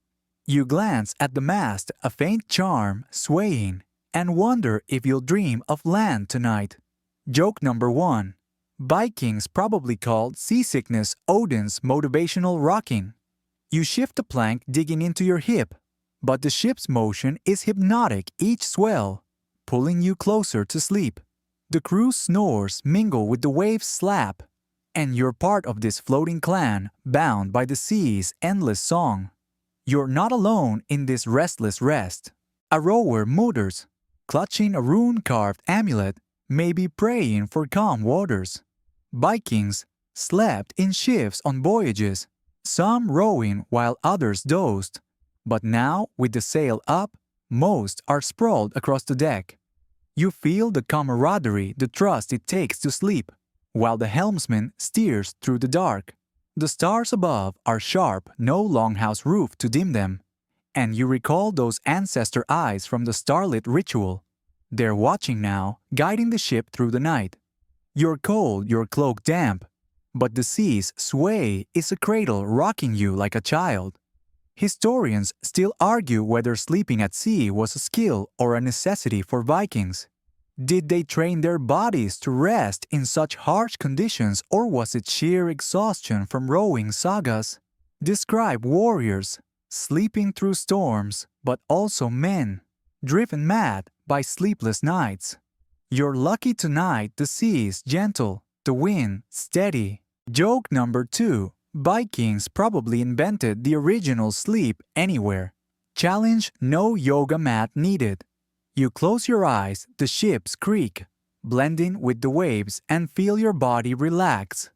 You glance at the mast, a faint charm swaying, and wonder if you'll dream of land tonight. Joke number 1. Vikings probably called seasickness Odin's motivational rocking. You shift the plank, digging into your hip, but the ship's motion is hypnotic, each swell pulling you closer to sleep. The crew's snores mingle with the waves' slap, and you're part of this floating clan bound by the sea's endless song. You're not alone in this restless rest. A rower mutters, clutching a rune-carved amulet, maybe praying for calm waters. Vikings slept in shifts on voyages, some rowing while others dozed. But now, with the sail up, most are sprawled across the deck. You feel the camaraderie, the trust it takes to sleep, while the helmsman steers through the dark. The stars above are sharp, no longhouse roof to dim them, and you recall those ancestor eyes from the starlit ritual. They're watching now, guiding the ship through the night. You're cold, your cloak damp, but the sea's sway is a cradle rocking you like a child. Historians still argue whether sleeping at sea was a skill or a necessity for Vikings. Did they train their bodies to rest in such harsh conditions, or was it sheer exhaustion from rowing sagas? Describe warriors sleeping through storms, but also men, driven mad by sleepless nights. You're lucky tonight the sea is gentle, the wind steady. Joke number 2. Vikings probably invented the original sleep anywhere. Challenge: no yoga mat needed. You close your eyes, the ships creak, blending with the waves, and feel your body relax,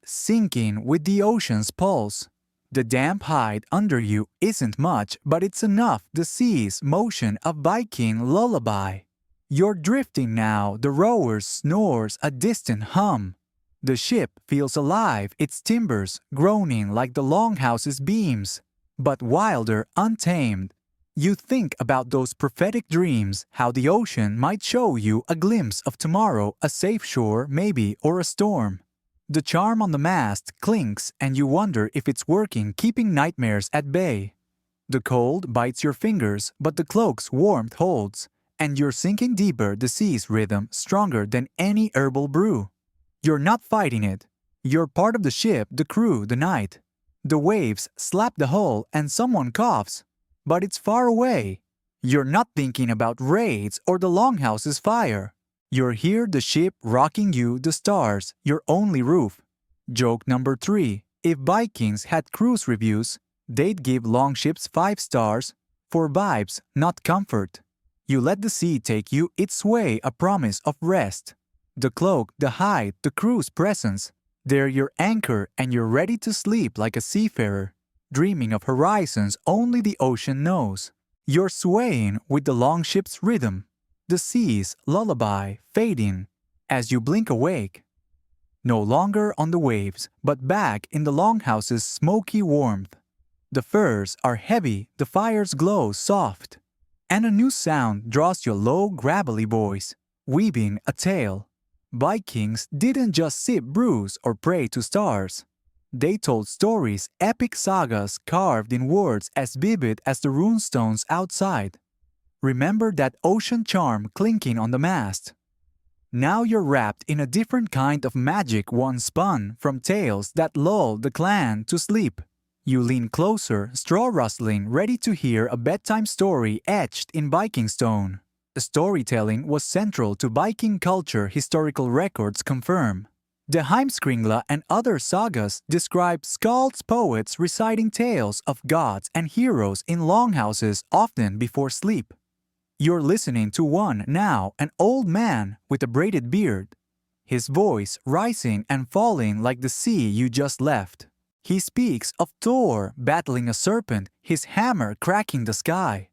sinking with the ocean's pulse. The damp hide under you isn't much, but it's enough, the sea's motion a Viking lullaby. You're drifting now, the rower snores a distant hum. The ship feels alive, its timbers groaning like the Longhouse's beams, but wilder, untamed. You think about those prophetic dreams, how the ocean might show you a glimpse of tomorrow, a safe shore maybe, or a storm. The charm on the mast clinks and you wonder if it's working, keeping nightmares at bay. The cold bites your fingers, but the cloak's warmth holds, and you're sinking deeper, the sea's rhythm stronger than any herbal brew. You're not fighting it. You're part of the ship, the crew, the night. The waves slap the hull and someone coughs, but it's far away. You're not thinking about raids or the Longhouse's fire. You're here, the ship rocking you, the stars, your only roof. Joke number 3. If Vikings had cruise reviews, they'd give Longships 5 stars for vibes, not comfort. You let the sea take you its way, a promise of rest. The cloak, the hide, the crew's presence, they're your anchor and you're ready to sleep like a seafarer, dreaming of horizons only the ocean knows. You're swaying with the Longship's rhythm, the sea's lullaby fading as you blink awake. No longer on the waves, but back in the Longhouse's smoky warmth. The furs are heavy, the fire's glow soft, and a new sound draws your low, gravelly voice, weaving a tale. Vikings didn't just sip brews or pray to stars. They told stories, epic sagas carved in words as vivid as the runestones outside. Remember that ocean charm clinking on the mast? Now you're wrapped in a different kind of magic, one spun from tales that lull the clan to sleep. You lean closer, straw rustling, ready to hear a bedtime story etched in Viking stone. Storytelling was central to Viking culture, historical records confirm. The Heimskringla and other sagas describe skalds, poets reciting tales of gods and heroes in longhouses often before sleep. You're listening to one now, an old man with a braided beard, his voice rising and falling like the sea you just left. He speaks of Thor battling a serpent, his hammer cracking the sky.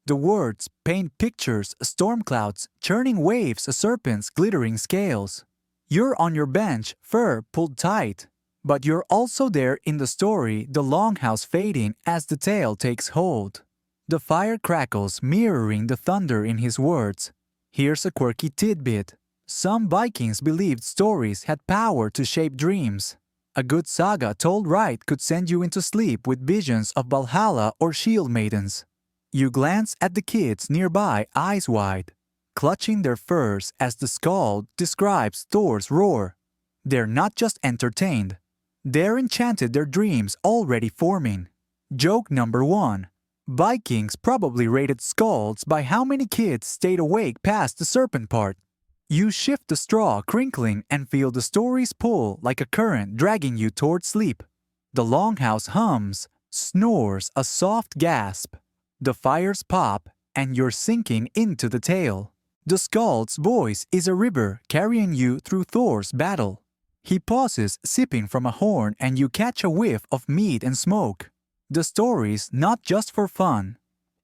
The words paint pictures, storm clouds, churning waves, a serpent's glittering scales. You're on your bench, fur pulled tight, but you're also there in the story, the Longhouse fading as the tale takes hold. The fire crackles, mirroring the thunder in his words. Here's a quirky tidbit. Some Vikings believed stories had power to shape dreams. A good saga told right could send you into sleep with visions of Valhalla or shield maidens. You glance at the kids nearby, eyes wide, clutching their furs as the skald describes Thor's roar. They're not just entertained. They're enchanted, their dreams already forming. Joke number 1. Vikings probably rated skalds by how many kids stayed awake past the serpent part. You shift the straw, crinkling, and feel the story's pull like a current dragging you toward sleep. The Longhouse hums, snores, a soft gasp. The fires pop, and you're sinking into the tale. The skald's voice is a river carrying you through Thor's battle. He pauses, sipping from a horn, and you catch a whiff of meat and smoke. The story's not just for fun.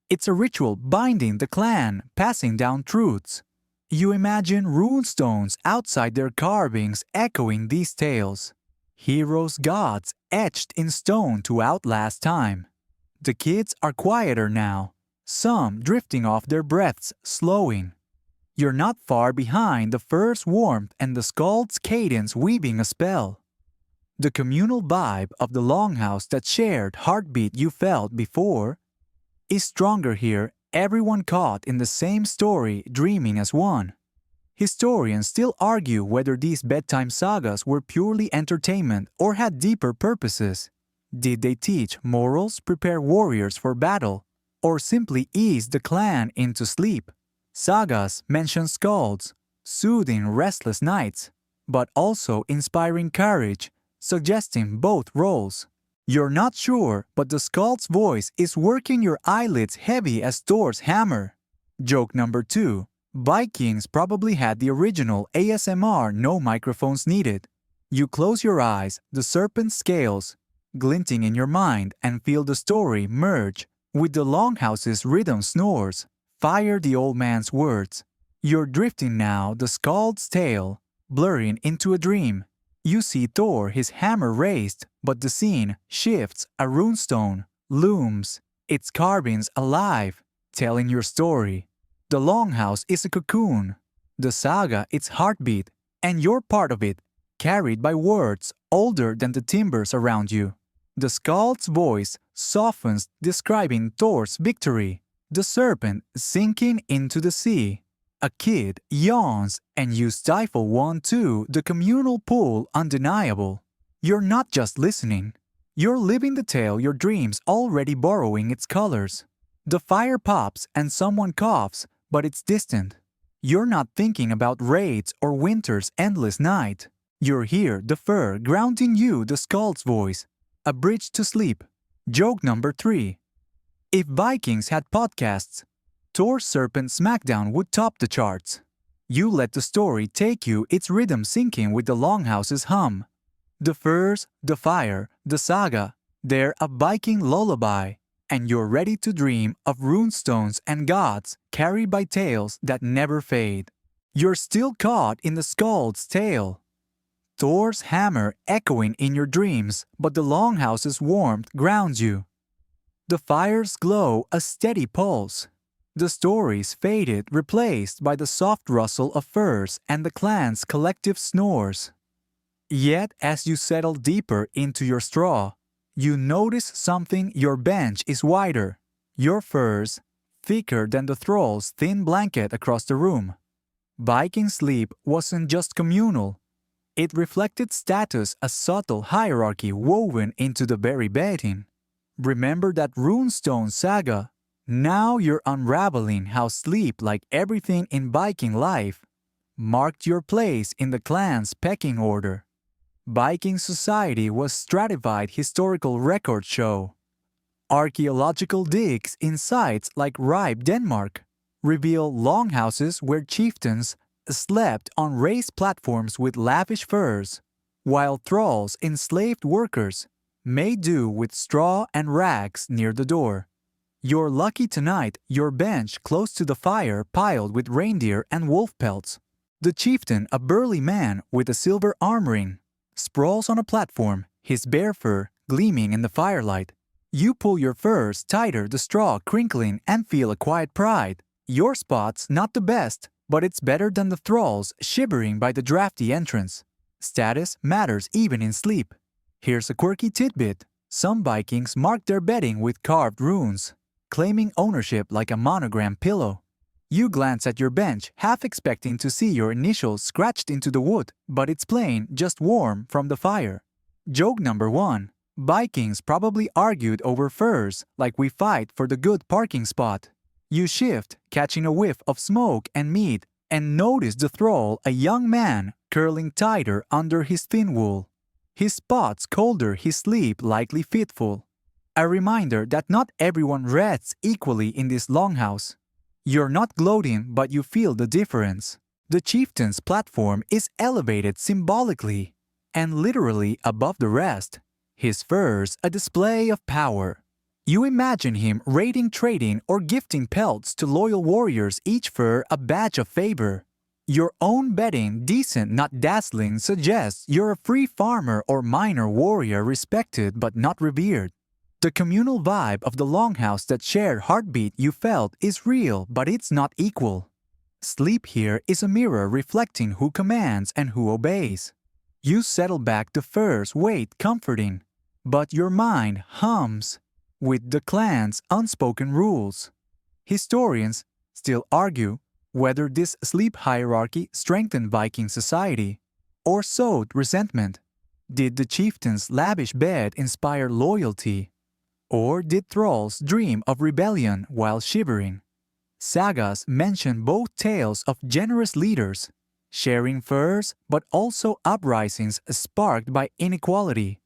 It's a ritual binding the clan, passing down truths. You imagine runestones outside their carvings echoing these tales. Heroes, gods, etched in stone to outlast time. The kids are quieter now, some drifting off their breaths, slowing. You're not far behind, the first warmth and the skald's cadence weaving a spell. The communal vibe of the Longhouse, that shared heartbeat you felt before, is stronger here, everyone caught in the same story, dreaming as one. Historians still argue whether these bedtime sagas were purely entertainment or had deeper purposes. Did they teach morals, prepare warriors for battle, or simply ease the clan into sleep? Sagas mention skalds, soothing restless nights, but also inspiring courage, suggesting both roles. You're not sure, but the skald's voice is working your eyelids heavy as Thor's hammer. Joke number 2. Vikings probably had the original ASMR no microphones needed. You close your eyes, the serpent's scales glinting in your mind, and feel the story merge with the Longhouse's rhythm snores. Fire the old man's words. You're drifting now, the skald's tale, blurring into a dream. You see Thor, his hammer raised, but the scene shifts. A runestone looms, its carvings alive, telling your story. The Longhouse is a cocoon, the saga its heartbeat, and you're part of it, carried by words older than the timbers around you. The skald's voice softens, describing Thor's victory. The serpent sinking into the sea. A kid yawns, and you stifle one too, the communal pull undeniable. You're not just listening. You're living the tale, your dreams already borrowing its colors. The fire pops and someone coughs, but it's distant. You're not thinking about raids or winter's endless night. You're here, the fur grounding you, the skald's voice. A bridge to sleep. Joke number 3. If Vikings had podcasts, Thor's Serpent Smackdown would top the charts. You let the story take you, its rhythm syncing with the Longhouse's hum. The furs, the fire, the saga, they're a Viking lullaby, and you're ready to dream of runestones and gods carried by tales that never fade. You're still caught in the skald's tale. Thor's hammer echoing in your dreams, but the Longhouse's warmth grounds you. The fire's glow a steady pulse. The story's faded, replaced by the soft rustle of furs and the clan's collective snores. Yet as you settle deeper into your straw, you notice something. Your bench is wider, your furs thicker than the thrall's thin blanket across the room. Viking sleep wasn't just communal. It reflected status, a subtle hierarchy woven into the very bedding. Remember that runestone saga? Now you're unraveling how sleep, like everything in Viking life, marked your place in the clan's pecking order. Viking society was stratified, historical records show. Archaeological digs in sites like Ribe, Denmark, reveal longhouses where chieftains slept on raised platforms with lavish furs, while thralls, enslaved workers, made do with straw and rags near the door. You're lucky tonight, your bench close to the fire piled with reindeer and wolf pelts. The chieftain, a burly man with a silver armoring, sprawls on a platform, his bare fur gleaming in the firelight. You pull your furs tighter, the straw crinkling, and feel a quiet pride. Your spot's not the best, but it's better than the thralls shivering by the drafty entrance. Status matters even in sleep. Here's a quirky tidbit. Some Vikings marked their bedding with carved runes, claiming ownership like a monogram pillow. You glance at your bench, half expecting to see your initials scratched into the wood, but it's plain, just warm from the fire. Joke number 1. Vikings probably argued over furs like we fight for the good parking spot. You shift, catching a whiff of smoke and meat, and notice the thrall, a young man, curling tighter under his thin wool. His spots colder, his sleep likely fitful. A reminder that not everyone rests equally in this longhouse. You're not gloating, but you feel the difference. The chieftain's platform is elevated symbolically and literally above the rest. His furs a display of power. You imagine him raiding, trading, or gifting pelts to loyal warriors, each fur a badge of favor. Your own bedding, decent not dazzling, suggests you're a free farmer or minor warrior, respected but not revered. The communal vibe of the longhouse, that shared heartbeat you felt, is real, but it's not equal. Sleep here is a mirror reflecting who commands and who obeys. You settle back, the furs weight comforting, but your mind hums with the clan's unspoken rules. Historians still argue whether this sleep hierarchy strengthened Viking society or sowed resentment. Did the chieftain's lavish bed inspire loyalty? Or did thralls dream of rebellion while shivering? Sagas mention both tales of generous leaders, sharing furs but also uprisings sparked by inequality.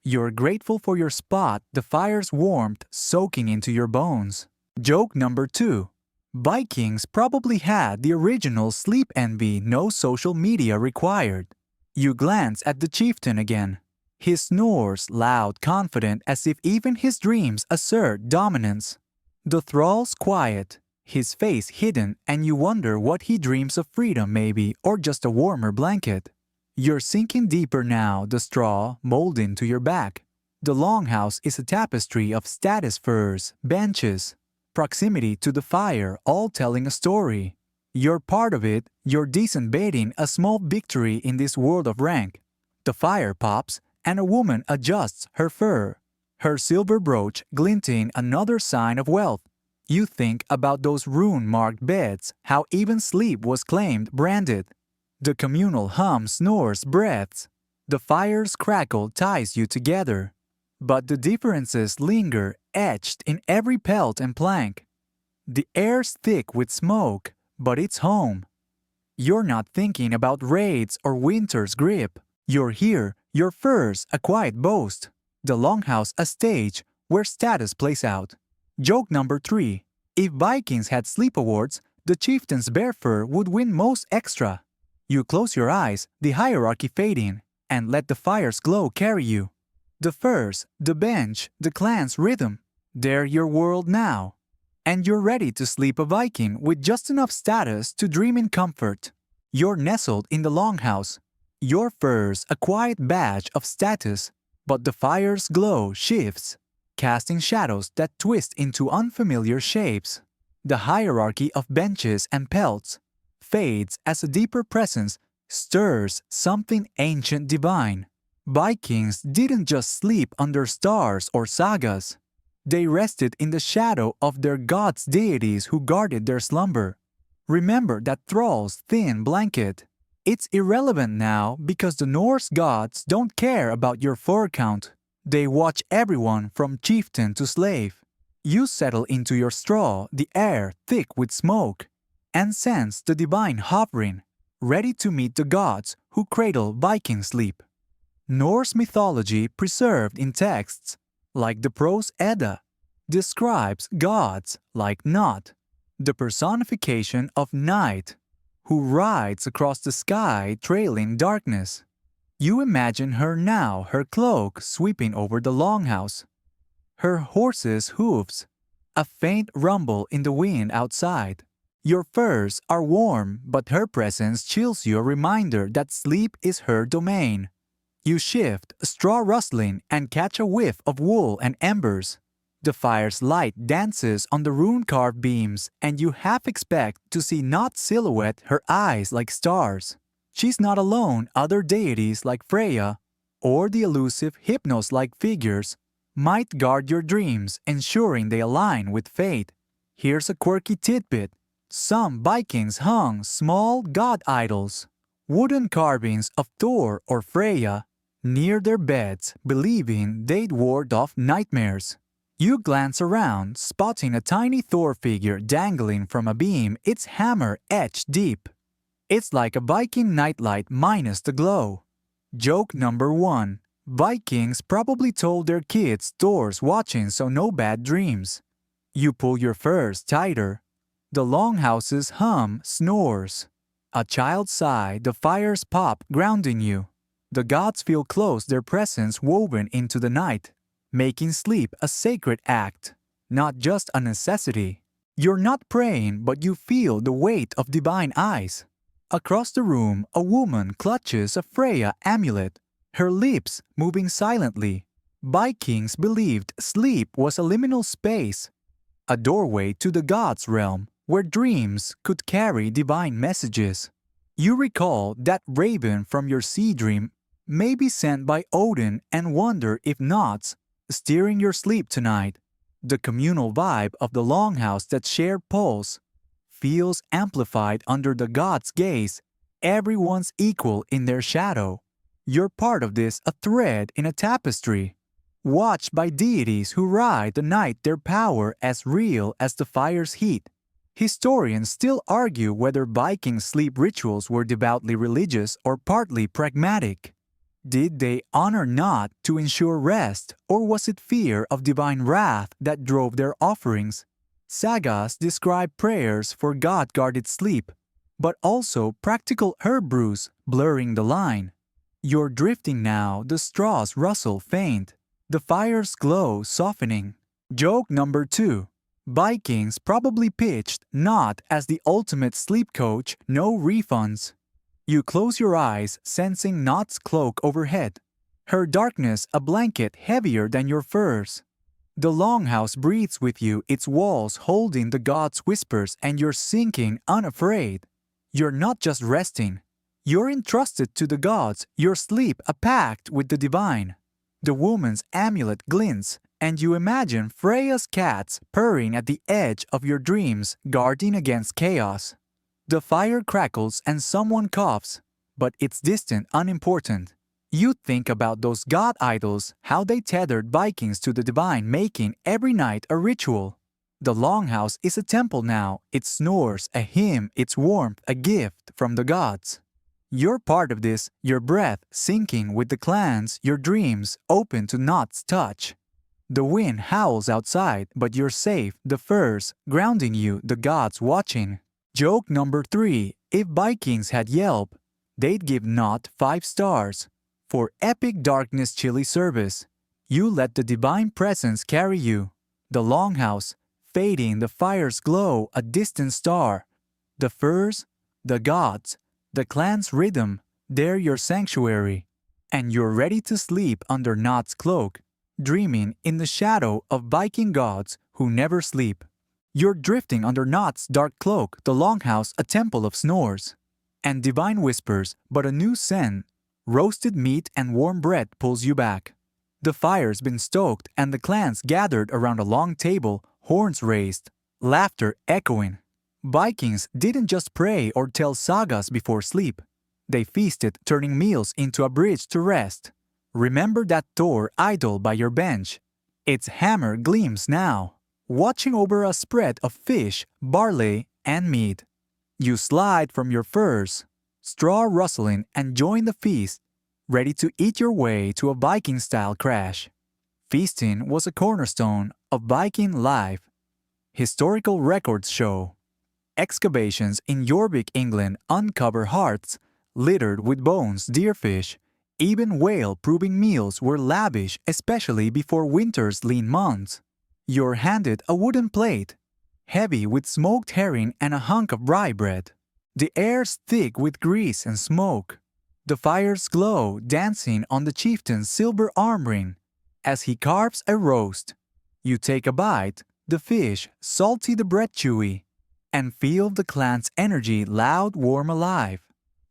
You're grateful for your spot, the fire's warmth soaking into your bones. Joke number 2. Vikings probably had the original sleep envy, no social media required. You glance at the chieftain again. His snores loud, confident, as if even his dreams assert dominance. The thrall's quiet, his face hidden, and you wonder what he dreams of, freedom maybe, or just a warmer blanket. You're sinking deeper now, the straw molded into your back. The Longhouse is a tapestry of status furs, benches, proximity to the fire, all telling a story. You're part of it, you're decent baiting a small victory in this world of rank. The fire pops, and a woman adjusts her fur, her silver brooch glinting, another sign of wealth. You think about those rune-marked beds, how even sleep was claimed, branded. The communal hum snores breaths. The fire's crackle ties you together. But the differences linger, etched in every pelt and plank. The air's thick with smoke, but it's home. You're not thinking about raids or winter's grip. You're here, your furs a quiet boast. The Longhouse a stage where status plays out. Joke number 3. If Vikings had sleep awards, the chieftain's bear fur would win most extra. You close your eyes, the hierarchy fading, and let the fire's glow carry you. The furs, the bench, the clan's rhythm, they're your world now. And you're ready to sleep a Viking with just enough status to dream in comfort. You're nestled in the Longhouse. Your furs a quiet badge of status, but the fire's glow shifts, casting shadows that twist into unfamiliar shapes. The hierarchy of benches and pelts fades as a deeper presence stirs something ancient divine. Vikings didn't just sleep under stars or sagas. They rested in the shadow of their gods' deities who guarded their slumber. Remember that thrall's thin blanket. It's irrelevant now because the Norse gods don't care about your fur count. They watch everyone from chieftain to slave. You settle into your straw, the air thick with smoke, and sense the divine hovering, ready to meet the gods who cradle Viking sleep. Norse mythology preserved in texts, like the Prose Edda, describes gods like Nod, the personification of night, who rides across the sky trailing darkness. You imagine her now, her cloak sweeping over the Longhouse, her horse's hooves, a faint rumble in the wind outside. Your furs are warm, but her presence chills you, a reminder that sleep is her domain. You shift, straw rustling, and catch a whiff of wool and embers. The fire's light dances on the rune-carved beams, and you half expect to see not silhouette, her eyes like stars. She's not alone, other deities like Freya, or the elusive Hypnos-like figures, might guard your dreams, ensuring they align with fate. Here's a quirky tidbit. Some Vikings hung small god idols, wooden carvings of Thor or Freya, near their beds, believing they'd ward off nightmares. You glance around, spotting a tiny Thor figure dangling from a beam, its hammer etched deep. It's like a Viking nightlight minus the glow. Joke number 1. Vikings probably told their kids Thor's watching, so no bad dreams. You pull your furs tighter. The Longhouse's hum snores. A child's sigh, the fire's pop grounding you. The gods feel close, their presence woven into the night, making sleep a sacred act, not just a necessity. You're not praying, but you feel the weight of divine eyes. Across the room, a woman clutches a Freya amulet, her lips moving silently. Vikings believed sleep was a liminal space, a doorway to the gods' realm, where dreams could carry divine messages. You recall that raven from your sea dream, maybe sent by Odin, and wonder if not, steering your sleep tonight. The communal vibe of the Longhouse, that shared pulse, feels amplified under the gods' gaze. Everyone's equal in their shadow. You're part of this, a thread in a tapestry, watched by deities who ride the night, their power as real as the fire's heat. Historians still argue whether Viking sleep rituals were devoutly religious or partly pragmatic. Did they honor not to ensure rest, or was it fear of divine wrath that drove their offerings? Sagas describe prayers for God-guarded sleep, but also practical herb brews blurring the line. You're drifting now, the straws rustle faint, the fire's glow softening. Joke number 2. Vikings probably pitched not as the ultimate sleep coach, no refunds. You close your eyes, sensing Not's cloak overhead, her darkness a blanket heavier than your furs. The Longhouse breathes with you, its walls holding the gods' whispers, and you're sinking unafraid. You're not just resting. You're entrusted to the gods, your sleep a pact with the divine. The woman's amulet glints, and you imagine Freya's cats purring at the edge of your dreams, guarding against chaos. The fire crackles and someone coughs, but it's distant, unimportant. You think about those god idols, how they tethered Vikings to the divine, making every night a ritual. The Longhouse is a temple now, its snores a hymn, its warmth a gift from the gods. You're part of this, your breath sinking with the clans, your dreams open to Not's touch. The wind howls outside, but you're safe, the firs grounding you, the gods watching. Joke number 3. If Vikings had Yelp, they'd give Not 5 stars. For epic darkness chilly service, you let the divine presence carry you. The Longhouse, fading the fire's glow, a distant star. The firs, the gods, the clan's rhythm, they're your sanctuary. And you're ready to sleep under Not's cloak, dreaming in the shadow of Viking gods who never sleep. You're drifting under Not's dark cloak, the Longhouse a temple of snores. And divine whispers, but a new scent. Roasted meat and warm bread pulls you back. The fire's been stoked and the clans gathered around a long table, horns raised, laughter echoing. Vikings didn't just pray or tell sagas before sleep. They feasted, turning meals into a bridge to rest. Remember that Thor idol by your bench? Its hammer gleams now, watching over a spread of fish, barley, and mead. You slide from your furs, straw rustling, and join the feast, ready to eat your way to a Viking-style crash. Feasting was a cornerstone of Viking life. Historical records show excavations in Yorvik, England uncover hearths littered with bones, deerfish, even whale-proving meals were lavish, especially before winter's lean months. You're handed a wooden plate, heavy with smoked herring and a hunk of rye bread. The air's thick with grease and smoke. The fire's glow dancing on the chieftain's silver arm ring as he carves a roast. You take a bite, the fish salty, the bread chewy, and feel the clan's energy loud, warm, alive.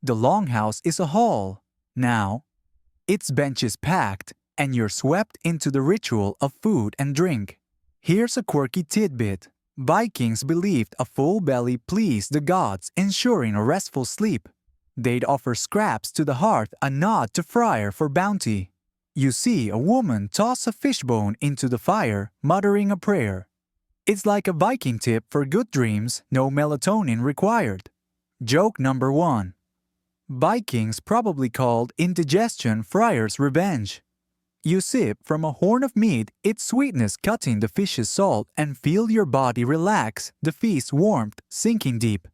The Longhouse is a hall now. Its benches packed, and you're swept into the ritual of food and drink. Here's a quirky tidbit. Vikings believed a full belly pleased the gods, ensuring a restful sleep. They'd offer scraps to the hearth, a nod to Friar for bounty. You see a woman toss a fishbone into the fire, muttering a prayer. It's like a Viking tip for good dreams, no melatonin required. Joke number 1. Vikings probably called indigestion Friar's revenge. You sip from a horn of meat, its sweetness cutting the fish's salt, and feel your body relax, the feast's warmth sinking deep.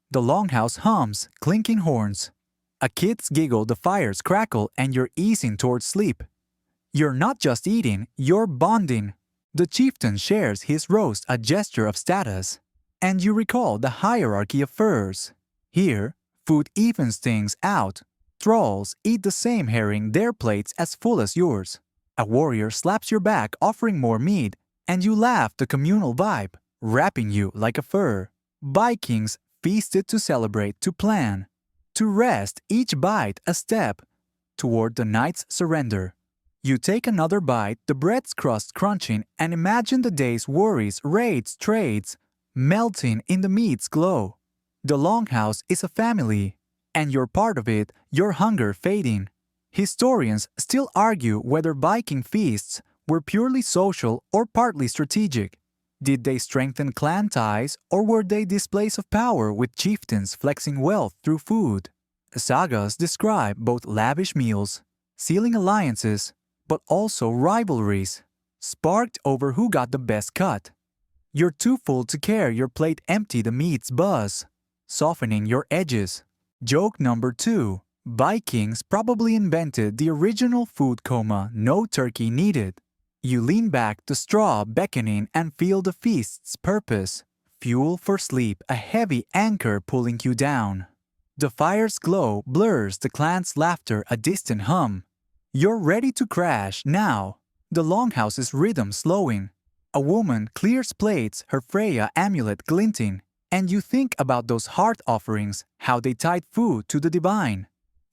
The Longhouse hums, clinking horns. A kid's giggle, the fire's crackle, and you're easing towards sleep. You're not just eating, you're bonding. The chieftain shares his roast, a gesture of status. And you recall the hierarchy of furs. Here, food evens things out. Thralls eat the same herring, their plates as full as yours. A warrior slaps your back, offering more meat, and you laugh, the communal vibe, wrapping you like a fur. Vikings feasted to celebrate, to plan, to rest, each bite a step toward the night's surrender. You take another bite, the bread's crust crunching, and imagine the day's worries, raids, trades, melting in the meat's glow. The Longhouse is a family, and you're part of it, your hunger fading. Historians still argue whether Viking feasts were purely social or partly strategic. Did they strengthen clan ties or were they displays of power with chieftains flexing wealth through food? Sagas describe both lavish meals, sealing alliances, but also rivalries, sparked over who got the best cut. You're too full to care your plate empty the meat's buzz, softening your edges. Joke number 2. Vikings probably invented the original food coma no turkey needed. You lean back, the straw beckoning and feel the feast's purpose. Fuel for sleep, a heavy anchor pulling you down. The fire's glow blurs the clan's laughter, a distant hum. You're ready to crash now. The Longhouse's rhythm slowing. A woman clears plates, her Freya amulet glinting, and you think about those hearth offerings, how they tied food to the divine.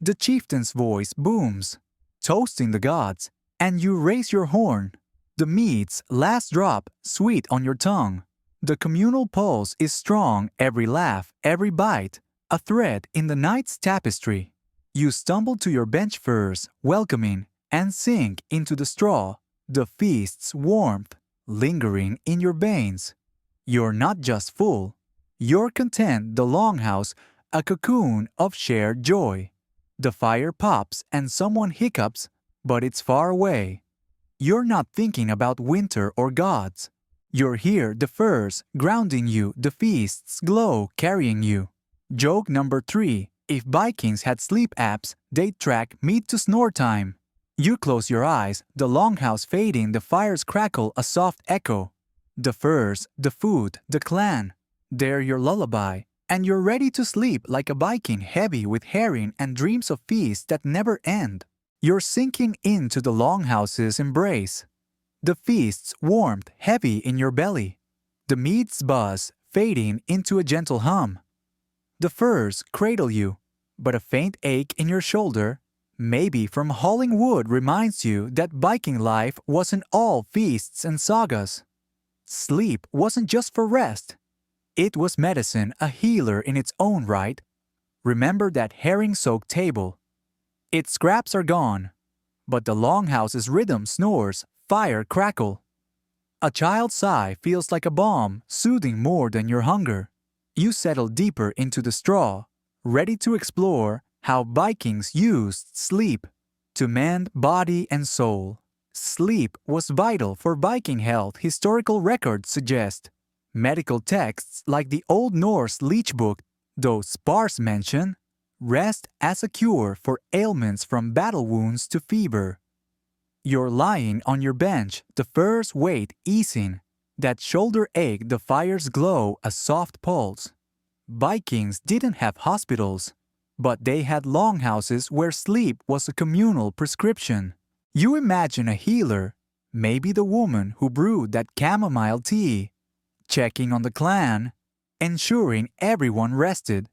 The chieftain's voice booms, toasting the gods, and you raise your horn. The meat's last drop, sweet on your tongue. The communal pulse is strong, every laugh, every bite, a thread in the night's tapestry. You stumble to your bench first, welcoming, and sink into the straw, the feast's warmth lingering in your veins. You're not just full, you're content, the Longhouse, a cocoon of shared joy. The fire pops and someone hiccups, but it's far away. You're not thinking about winter or gods. You're here, the furs, grounding you, the feast's glow carrying you. Joke number 3. If Vikings had sleep apps, they'd track meat to snore time. You close your eyes, the Longhouse fading, the fire's crackle a soft echo. The furs, the food, the clan. They're your lullaby, and you're ready to sleep like a Viking heavy with herring and dreams of feasts that never end. You're sinking into the Longhouse's embrace. The feast's warmth heavy in your belly. The meat's buzz fading into a gentle hum. The furs cradle you, but a faint ache in your shoulder, maybe from hauling wood, reminds you that Viking life wasn't all feasts and sagas. Sleep wasn't just for rest. It was medicine, a healer in its own right. Remember that herring-soaked table. Its scraps are gone, but the Longhouse's rhythm snores, fire crackle. A child's sigh feels like a balm, soothing more than your hunger. You settle deeper into the straw, ready to explore how Vikings used sleep to mend body and soul. Sleep was vital for Viking health, historical records suggest. Medical texts like the Old Norse Leech Book, though sparse mention, rest as a cure for ailments from battle wounds to fever. You're lying on your bench, the fur's weight easing, that shoulder ache, the fire's glow, a soft pulse. Vikings didn't have hospitals, but they had longhouses where sleep was a communal prescription. You imagine a healer, maybe the woman who brewed that chamomile tea, checking on the clan, ensuring everyone rested.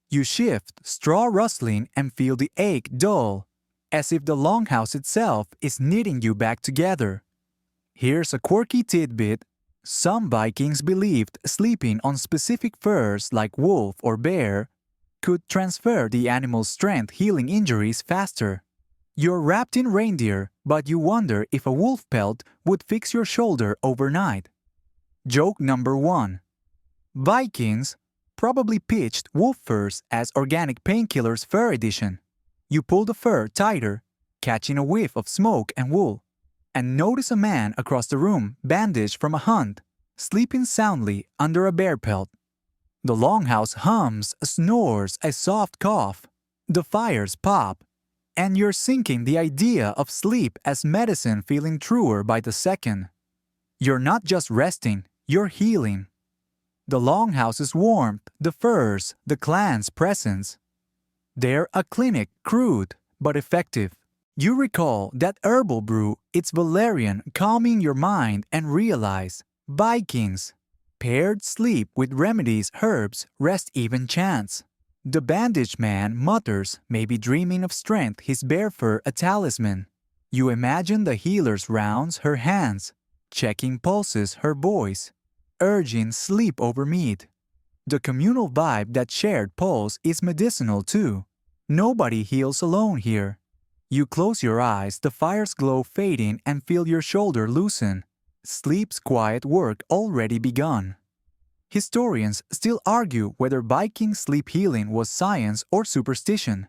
You shift, straw rustling, and feel the ache dull, as if the longhouse itself is knitting you back together. Here's a quirky tidbit. Some Vikings believed sleeping on specific furs like wolf or bear could transfer the animal's strength, healing injuries faster. You're wrapped in reindeer, but you wonder if a wolf pelt would fix your shoulder overnight. Joke number 1. Vikings probably pitched wolf furs as organic painkillers fur edition. You pull the fur tighter, catching a whiff of smoke and wool, and notice a man across the room, bandaged from a hunt, sleeping soundly under a bear pelt. The longhouse hums, snores, a soft cough. The fires pop, and you're sinking the idea of sleep as medicine feeling truer by the second. You're not just resting, you're healing. The longhouse's warmth, the furs, the clan's presence. They're a clinic, crude but effective. You recall that herbal brew, it's valerian, calming your mind and realize Vikings paired sleep with remedies, herbs, rest even chance. The bandaged man mutters, maybe dreaming of strength, his bear fur a talisman. You imagine the healer's rounds, her hands, checking pulses, her voice, urging sleep over meat. The communal vibe, that shared pulse, is medicinal too. Nobody heals alone here. You close your eyes, the fire's glow fading, and feel your shoulder loosen. Sleep's quiet work already begun. Historians still argue whether Viking sleep healing was science or superstition.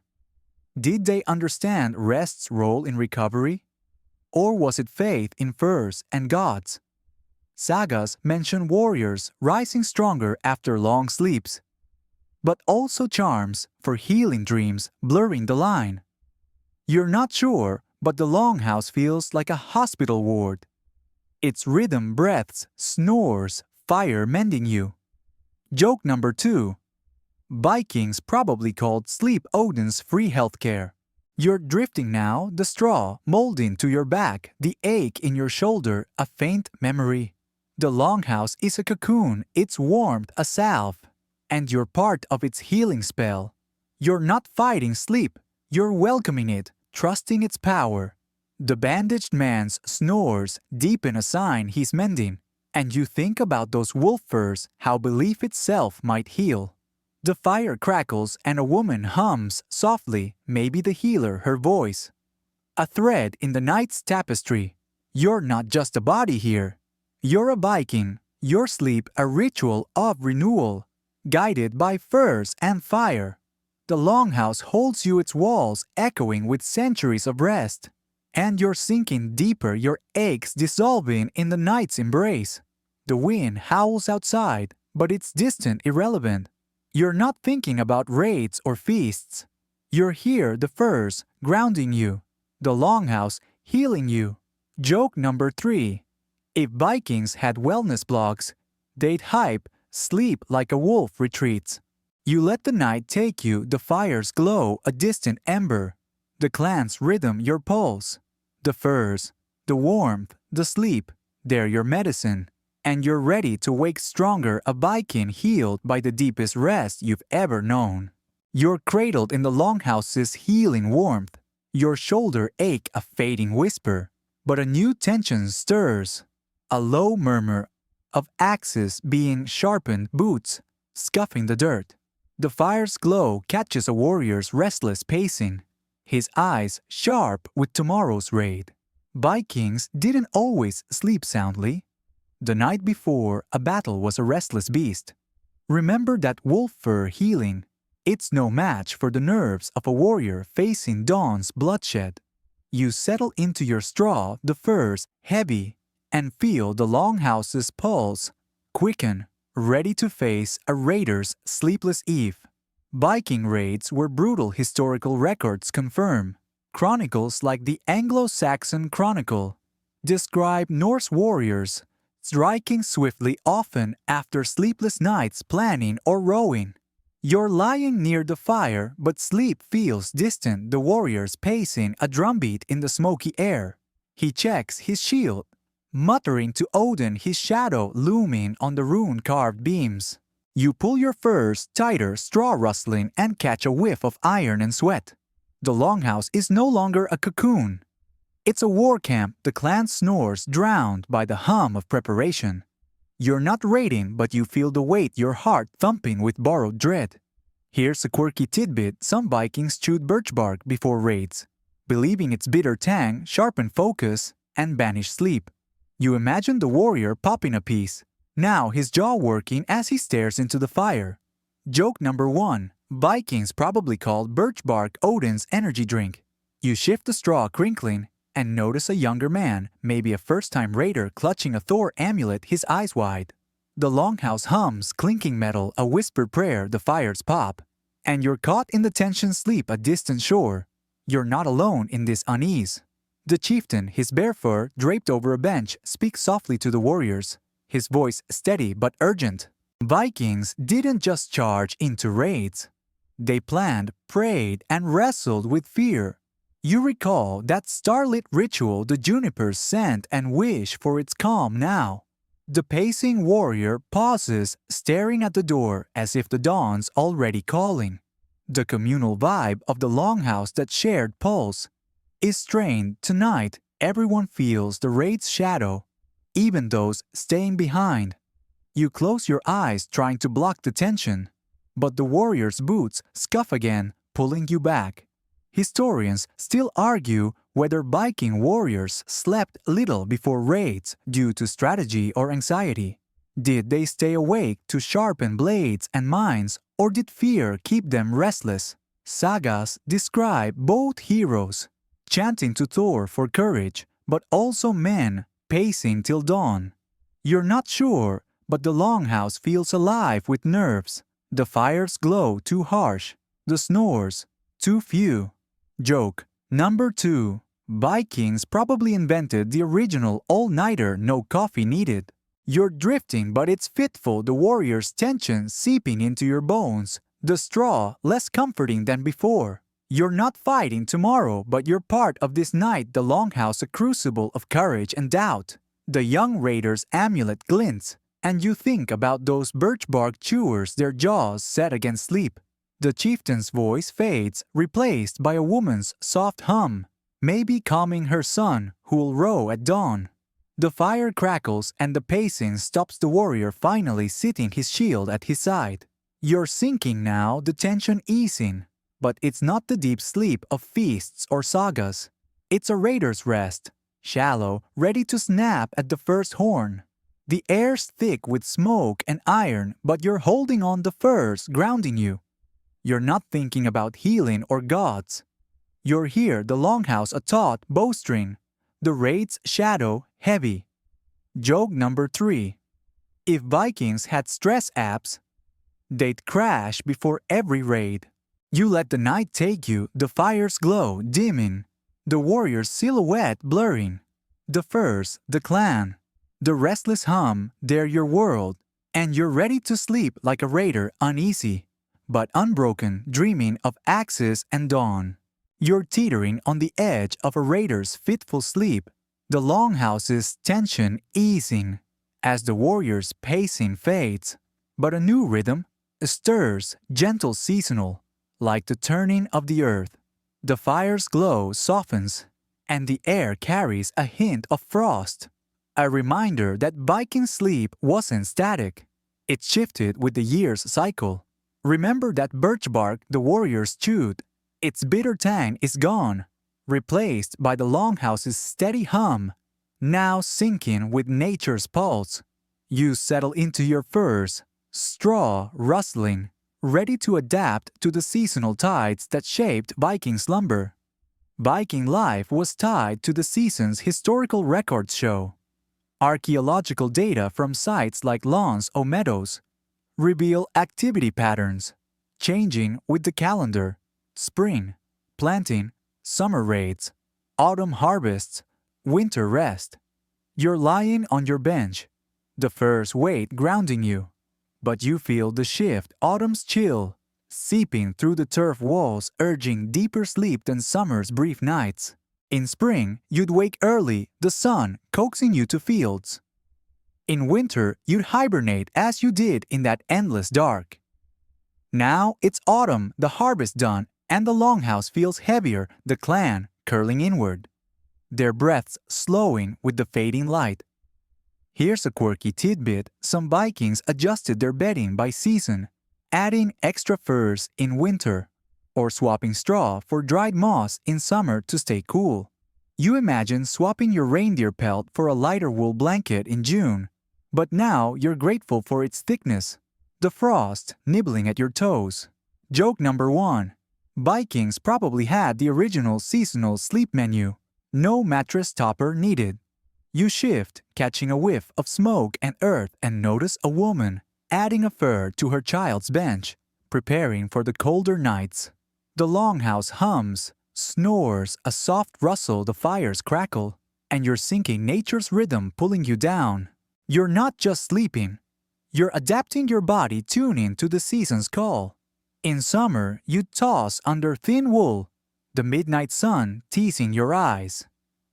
Did they understand rest's role in recovery? Or was it faith in furs and gods? Sagas mention warriors rising stronger after long sleeps, but also charms for healing dreams blurring the line. You're not sure, but the Longhouse feels like a hospital ward. Its rhythm breaths, snores, fire mending you. Joke number 2. Vikings probably called sleep Odin's free healthcare. You're drifting now, the straw molding to your back, the ache in your shoulder, a faint memory. The Longhouse is a cocoon, its warmth a salve, and you're part of its healing spell. You're not fighting sleep, you're welcoming it, trusting its power. The bandaged man's snores deepen a sign he's mending, and you think about those wolf furs, how belief itself might heal. The fire crackles and a woman hums softly, maybe the healer, her voice. A thread in the night's tapestry. You're not just a body here. You're a Viking, your sleep a ritual of renewal, guided by furs and fire. The Longhouse holds you its walls echoing with centuries of rest, and you're sinking deeper, your aches dissolving in the night's embrace. The wind howls outside, but it's distant, irrelevant. You're not thinking about raids or feasts. You're here, the furs, grounding you. The Longhouse, healing you. Joke number 3. If Vikings had wellness blogs, they'd hype, sleep like a wolf retreats. You let the night take you, the fire's glow, a distant ember. The clan's rhythm, your pulse. The furs, the warmth, the sleep, they're your medicine. And you're ready to wake stronger, a Viking healed by the deepest rest you've ever known. You're cradled in the Longhouse's healing warmth. Your shoulder ache a fading whisper, but a new tension stirs. A low murmur of axes being sharpened, boots scuffing the dirt. The fire's glow catches a warrior's restless pacing, his eyes sharp with tomorrow's raid. Vikings didn't always sleep soundly. The night before, a battle was a restless beast. Remember that wolf fur healing. It's no match for the nerves of a warrior facing dawn's bloodshed. You settle into your straw, the furs heavy, and feel the Longhouse's pulse quicken, ready to face a raider's sleepless eve. Viking raids were brutal, historical records confirm. Chronicles like the Anglo-Saxon Chronicle describe Norse warriors striking swiftly, often after sleepless nights planning or rowing. You're lying near the fire, but sleep feels distant, the warrior's pacing a drumbeat in the smoky air. He checks his shield, muttering to Odin, his shadow looming on the rune-carved beams. You pull your furs tighter, straw rustling, and catch a whiff of iron and sweat. The Longhouse is no longer a cocoon. It's a war camp, the clan snores drowned by the hum of preparation. You're not raiding, but you feel the weight, your heart thumping with borrowed dread. Here's a quirky tidbit: some Vikings chewed birch bark before raids, believing its bitter tang sharpened focus and banished sleep. You imagine the warrior popping a piece, now his jaw working as he stares into the fire. Joke number 1. Vikings probably called birch bark Odin's energy drink. You shift the straw crinkling and notice a younger man, maybe a first-time raider clutching a Thor amulet, his eyes wide. The Longhouse hums, clinking metal, a whispered prayer, the fires pop. And you're caught in the tension sleep, a distant shore. You're not alone in this unease. The chieftain, his bare fur draped over a bench, speaks softly to the warriors, his voice steady but urgent. Vikings didn't just charge into raids. They planned, prayed, and wrestled with fear. You recall that starlit ritual the junipers scent and wish for its calm now. The pacing warrior pauses, staring at the door as if the dawn's already calling. The communal vibe of the Longhouse, that shared pulse, is strained. Tonight, everyone feels the raid's shadow, even those staying behind. You close your eyes trying to block the tension, but the warrior's boots scuff again, pulling you back. Historians still argue whether Viking warriors slept little before raids due to strategy or anxiety. Did they stay awake to sharpen blades and mines, or did fear keep them restless? Sagas describe both heroes, chanting to Thor for courage, but also men pacing till dawn. You're not sure, but the Longhouse feels alive with nerves. The fire's glow too harsh, the snores too few. Joke number 2. Vikings probably invented the original all-nighter no coffee needed. You're drifting, but it's fitful, the warrior's tension seeping into your bones, the straw less comforting than before. You're not fighting tomorrow, but you're part of this night, the Longhouse a crucible of courage and doubt. The young raider's amulet glints, and you think about those birch bark chewers, their jaws set against sleep. The chieftain's voice fades, replaced by a woman's soft hum, maybe calming her son who'll row at dawn. The fire crackles and the pacing stops, the warrior finally sitting, his shield at his side. You're sinking now, the tension easing, but it's not the deep sleep of feasts or sagas. It's a raider's rest, shallow, ready to snap at the first horn. The air's thick with smoke and iron, but you're holding on, the furs grounding you. You're not thinking about healing or gods. You're here, the Longhouse a taut bowstring, the raid's shadow heavy. Joke number 3. If Vikings had stress apps, they'd crash before every raid. You let the night take you, the fire's glow dimming, the warrior's silhouette blurring. The furs, the clan, the restless hum, they're your world, and you're ready to sleep like a raider, uneasy, but unbroken, dreaming of axes and dawn. You're teetering on the edge of a raider's fitful sleep, the Longhouse's tension easing, as the warrior's pacing fades, but a new rhythm stirs, gentle, seasonal, like the turning of the earth. The fire's glow softens, and the air carries a hint of frost, a reminder that Viking sleep wasn't static. It shifted with the year's cycle. Remember that birch bark the warriors chewed. Its bitter tang is gone, replaced by the Longhouse's steady hum, now sinking with nature's pulse. You settle into your furs, straw rustling, ready to adapt to the seasonal tides that shaped Viking slumber. Viking life was tied to the seasons, historical records show. Archaeological data from sites like lawns or meadows reveal activity patterns, changing with the calendar. Spring, planting, summer raids, autumn harvests, winter rest. You're lying on your bench, the fir's weight grounding you, but you feel the shift, autumn's chill, seeping through the turf walls, urging deeper sleep than summer's brief nights. In spring, you'd wake early, the sun coaxing you to fields. In winter, you'd hibernate as you did in that endless dark. Now it's autumn, the harvest done, and the Longhouse feels heavier, the clan curling inward, their breaths slowing with the fading light. Here's a quirky tidbit: some Vikings adjusted their bedding by season, adding extra furs in winter, or swapping straw for dried moss in summer to stay cool. You imagine swapping your reindeer pelt for a lighter wool blanket in June, but now you're grateful for its thickness, the frost nibbling at your toes. Joke number 1. Vikings probably had the original seasonal sleep menu. No mattress topper needed. You shift, catching a whiff of smoke and earth, and notice a woman adding a fur to her child's bench, preparing for the colder nights. The Longhouse hums, snores, a soft rustle, the fires crackle, and you're sinking, nature's rhythm pulling you down. You're not just sleeping. You're adapting your body, tuning to the season's call. In summer, you toss under thin wool, the midnight sun teasing your eyes.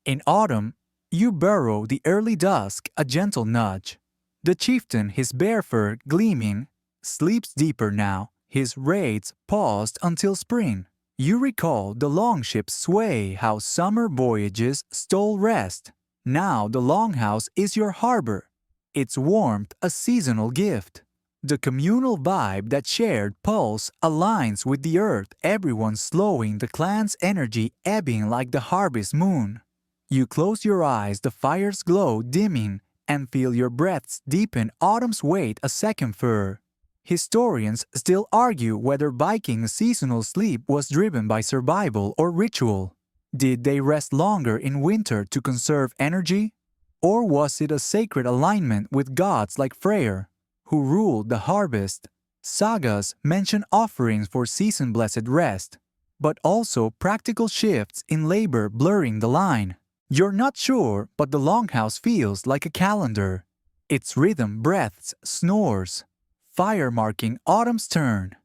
In autumn, you burrow the early dusk, a gentle nudge. The chieftain, his bare fur gleaming, sleeps deeper now, his raids paused until spring. You recall the longship's sway, how summer voyages stole rest. Now the Longhouse is your harbor, its warmth a seasonal gift. The communal vibe that shared pulse aligns with the earth, everyone slowing, the clan's energy ebbing like the harvest moon. You close your eyes, the fire's glow dimming, and feel your breaths deepen, autumn's wait a second fur. Historians still argue whether Vikings' seasonal sleep was driven by survival or ritual. Did they rest longer in winter to conserve energy? Or was it a sacred alignment with gods like Freyr, who ruled the harvest? Sagas mention offerings for season-blessed rest, but also practical shifts in labor blurring the line. You're not sure, but the Longhouse feels like a calendar. Its rhythm breaths, snores, fire marking autumn's turn.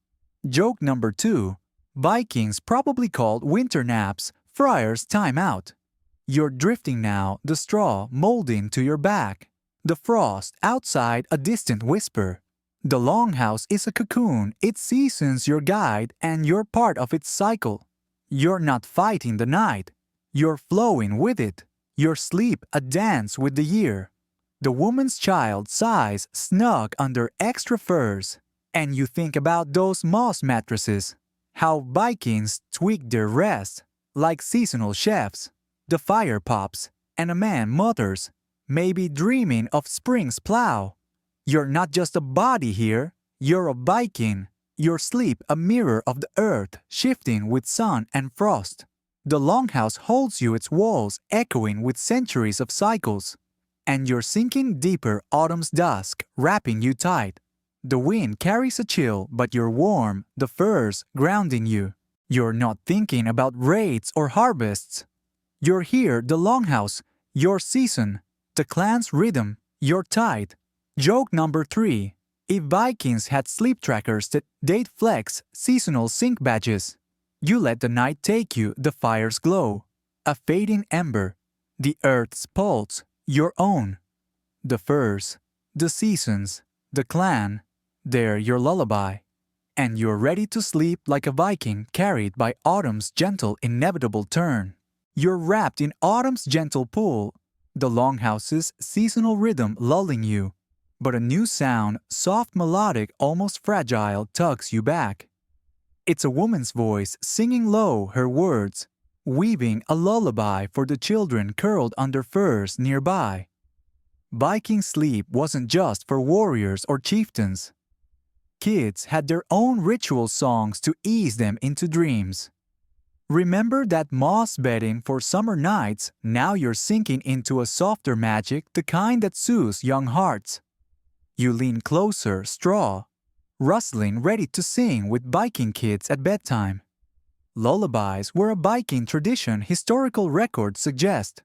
Joke number 2. Vikings probably called winter naps Friar's time out. You're drifting now, the straw molding to your back. The frost outside a distant whisper. The Longhouse is a cocoon, its seasons your guide and you're part of its cycle. You're not fighting the night. You're flowing with it. Your sleep a dance with the year. The woman's child sighs snug under extra furs. And you think about those moss mattresses. How Vikings tweak their rest, like seasonal chefs. The fire pops, and a man mutters, maybe dreaming of spring's plow. You're not just a body here, you're a Viking. Your sleep a mirror of the earth, shifting with sun and frost. The Longhouse holds you its walls echoing with centuries of cycles. And you're sinking deeper autumn's dusk, wrapping you tight. The wind carries a chill, but you're warm, the furs grounding you. You're not thinking about raids or harvests. You're here, the Longhouse, your season, the clan's rhythm, your tide. Joke number 3. If Vikings had sleep trackers that they'd flex seasonal sync badges. You let the night take you, the fire's glow, a fading ember, the earth's pulse, your own. The furs, the seasons, the clan, they're your lullaby. And you're ready to sleep like a Viking carried by autumn's gentle inevitable turn. You're wrapped in autumn's gentle pull, the Longhouse's seasonal rhythm lulling you. But a new sound, soft melodic, almost fragile, tugs you back. It's a woman's voice singing low her words, weaving a lullaby for the children curled under furs nearby. Viking sleep wasn't just for warriors or chieftains. Kids had their own ritual songs to ease them into dreams. Remember that moss bedding for summer nights? Now you're sinking into a softer magic, the kind that soothes young hearts. You lean closer, straw, rustling, ready to sing with Viking kids at bedtime. Lullabies were a Viking tradition historical records suggest.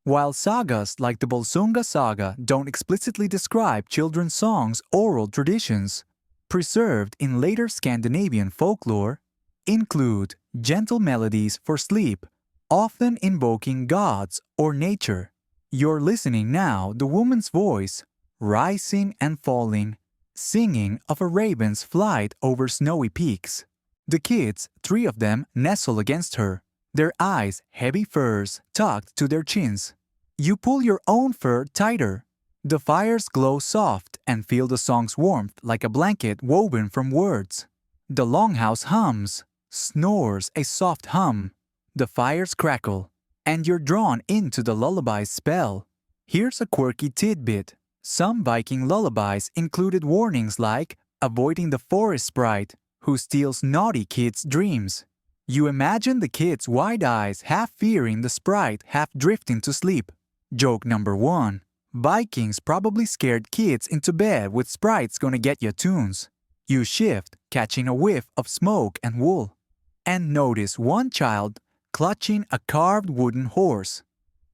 While sagas like the Volsunga saga don't explicitly describe children's songs, oral traditions, preserved in later Scandinavian folklore, include gentle melodies for sleep, often invoking gods or nature. You're listening now, the woman's voice, rising and falling, singing of a raven's flight over snowy peaks. The kids, 3 of them, nestle against her, their eyes heavy furs tucked to their chins. You pull your own fur tighter. The fires glow soft and feel the song's warmth like a blanket woven from words. The Longhouse hums, snores a soft hum. The fires crackle, and you're drawn into the lullaby's spell. Here's a quirky tidbit. Some Viking lullabies included warnings like avoiding the forest sprite who steals naughty kids' dreams. You imagine the kids' wide eyes half fearing the sprite, half drifting to sleep. Joke number 1. Vikings probably scared kids into bed with sprites gonna get ya tunes. You shift, catching a whiff of smoke and wool. And notice one child clutching a carved wooden horse,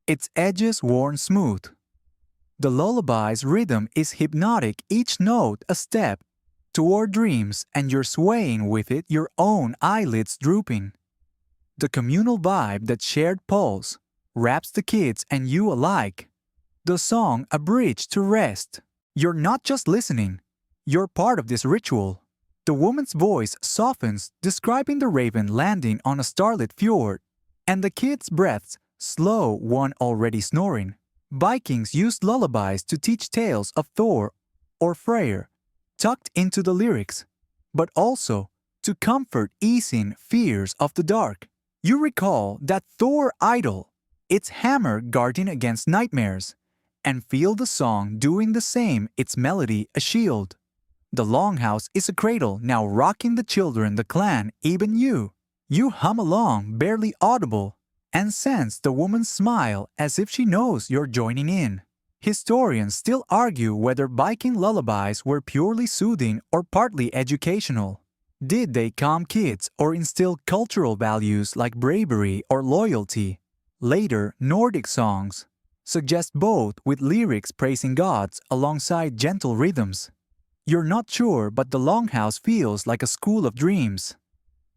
its edges worn smooth. The lullaby's rhythm is hypnotic, each note a step toward dreams, and you're swaying with it, your own eyelids drooping. The communal vibe that shared pulse wraps the kids and you alike. The song a bridge to rest. You're not just listening, you're part of this ritual. The woman's voice softens, describing the raven landing on a starlit fjord, and the kids' breaths slow, one already snoring. Vikings used lullabies to teach tales of Thor or Freyr, tucked into the lyrics, but also to comfort easing fears of the dark. You recall that Thor idol, its hammer guarding against nightmares, and feel the song doing the same, its melody a shield. The Longhouse is a cradle now rocking the children, the clan, even you. You hum along, barely audible, and sense the woman's smile as if she knows you're joining in. Historians still argue whether Viking lullabies were purely soothing or partly educational. Did they calm kids or instill cultural values like bravery or loyalty? Later, Nordic songs suggest both, with lyrics praising gods alongside gentle rhythms. You're not sure, but the Longhouse feels like a school of dreams.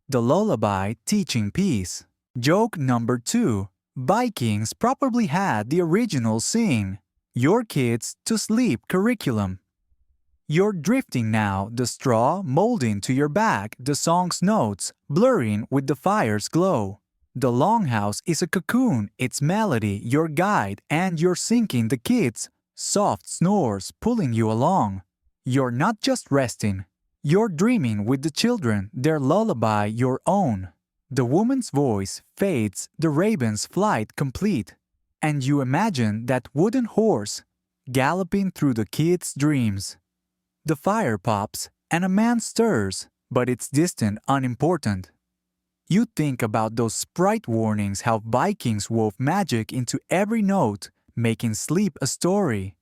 The lullaby teaching peace. Joke number 2. Vikings probably had the original sing your kids to sleep curriculum. You're drifting now, the straw molding to your back, the song's notes blurring with the fire's glow. The Longhouse is a cocoon, its melody your guide, and you're sinking the kids' soft snores pulling you along. You're not just resting, you're dreaming with the children, their lullaby your own. The woman's voice fades, the raven's flight complete, and you imagine that wooden horse galloping through the kids' dreams. The fire pops and a man stirs, but it's distant, unimportant. You think about those sprite warnings, how Vikings wove magic into every note, making sleep a story.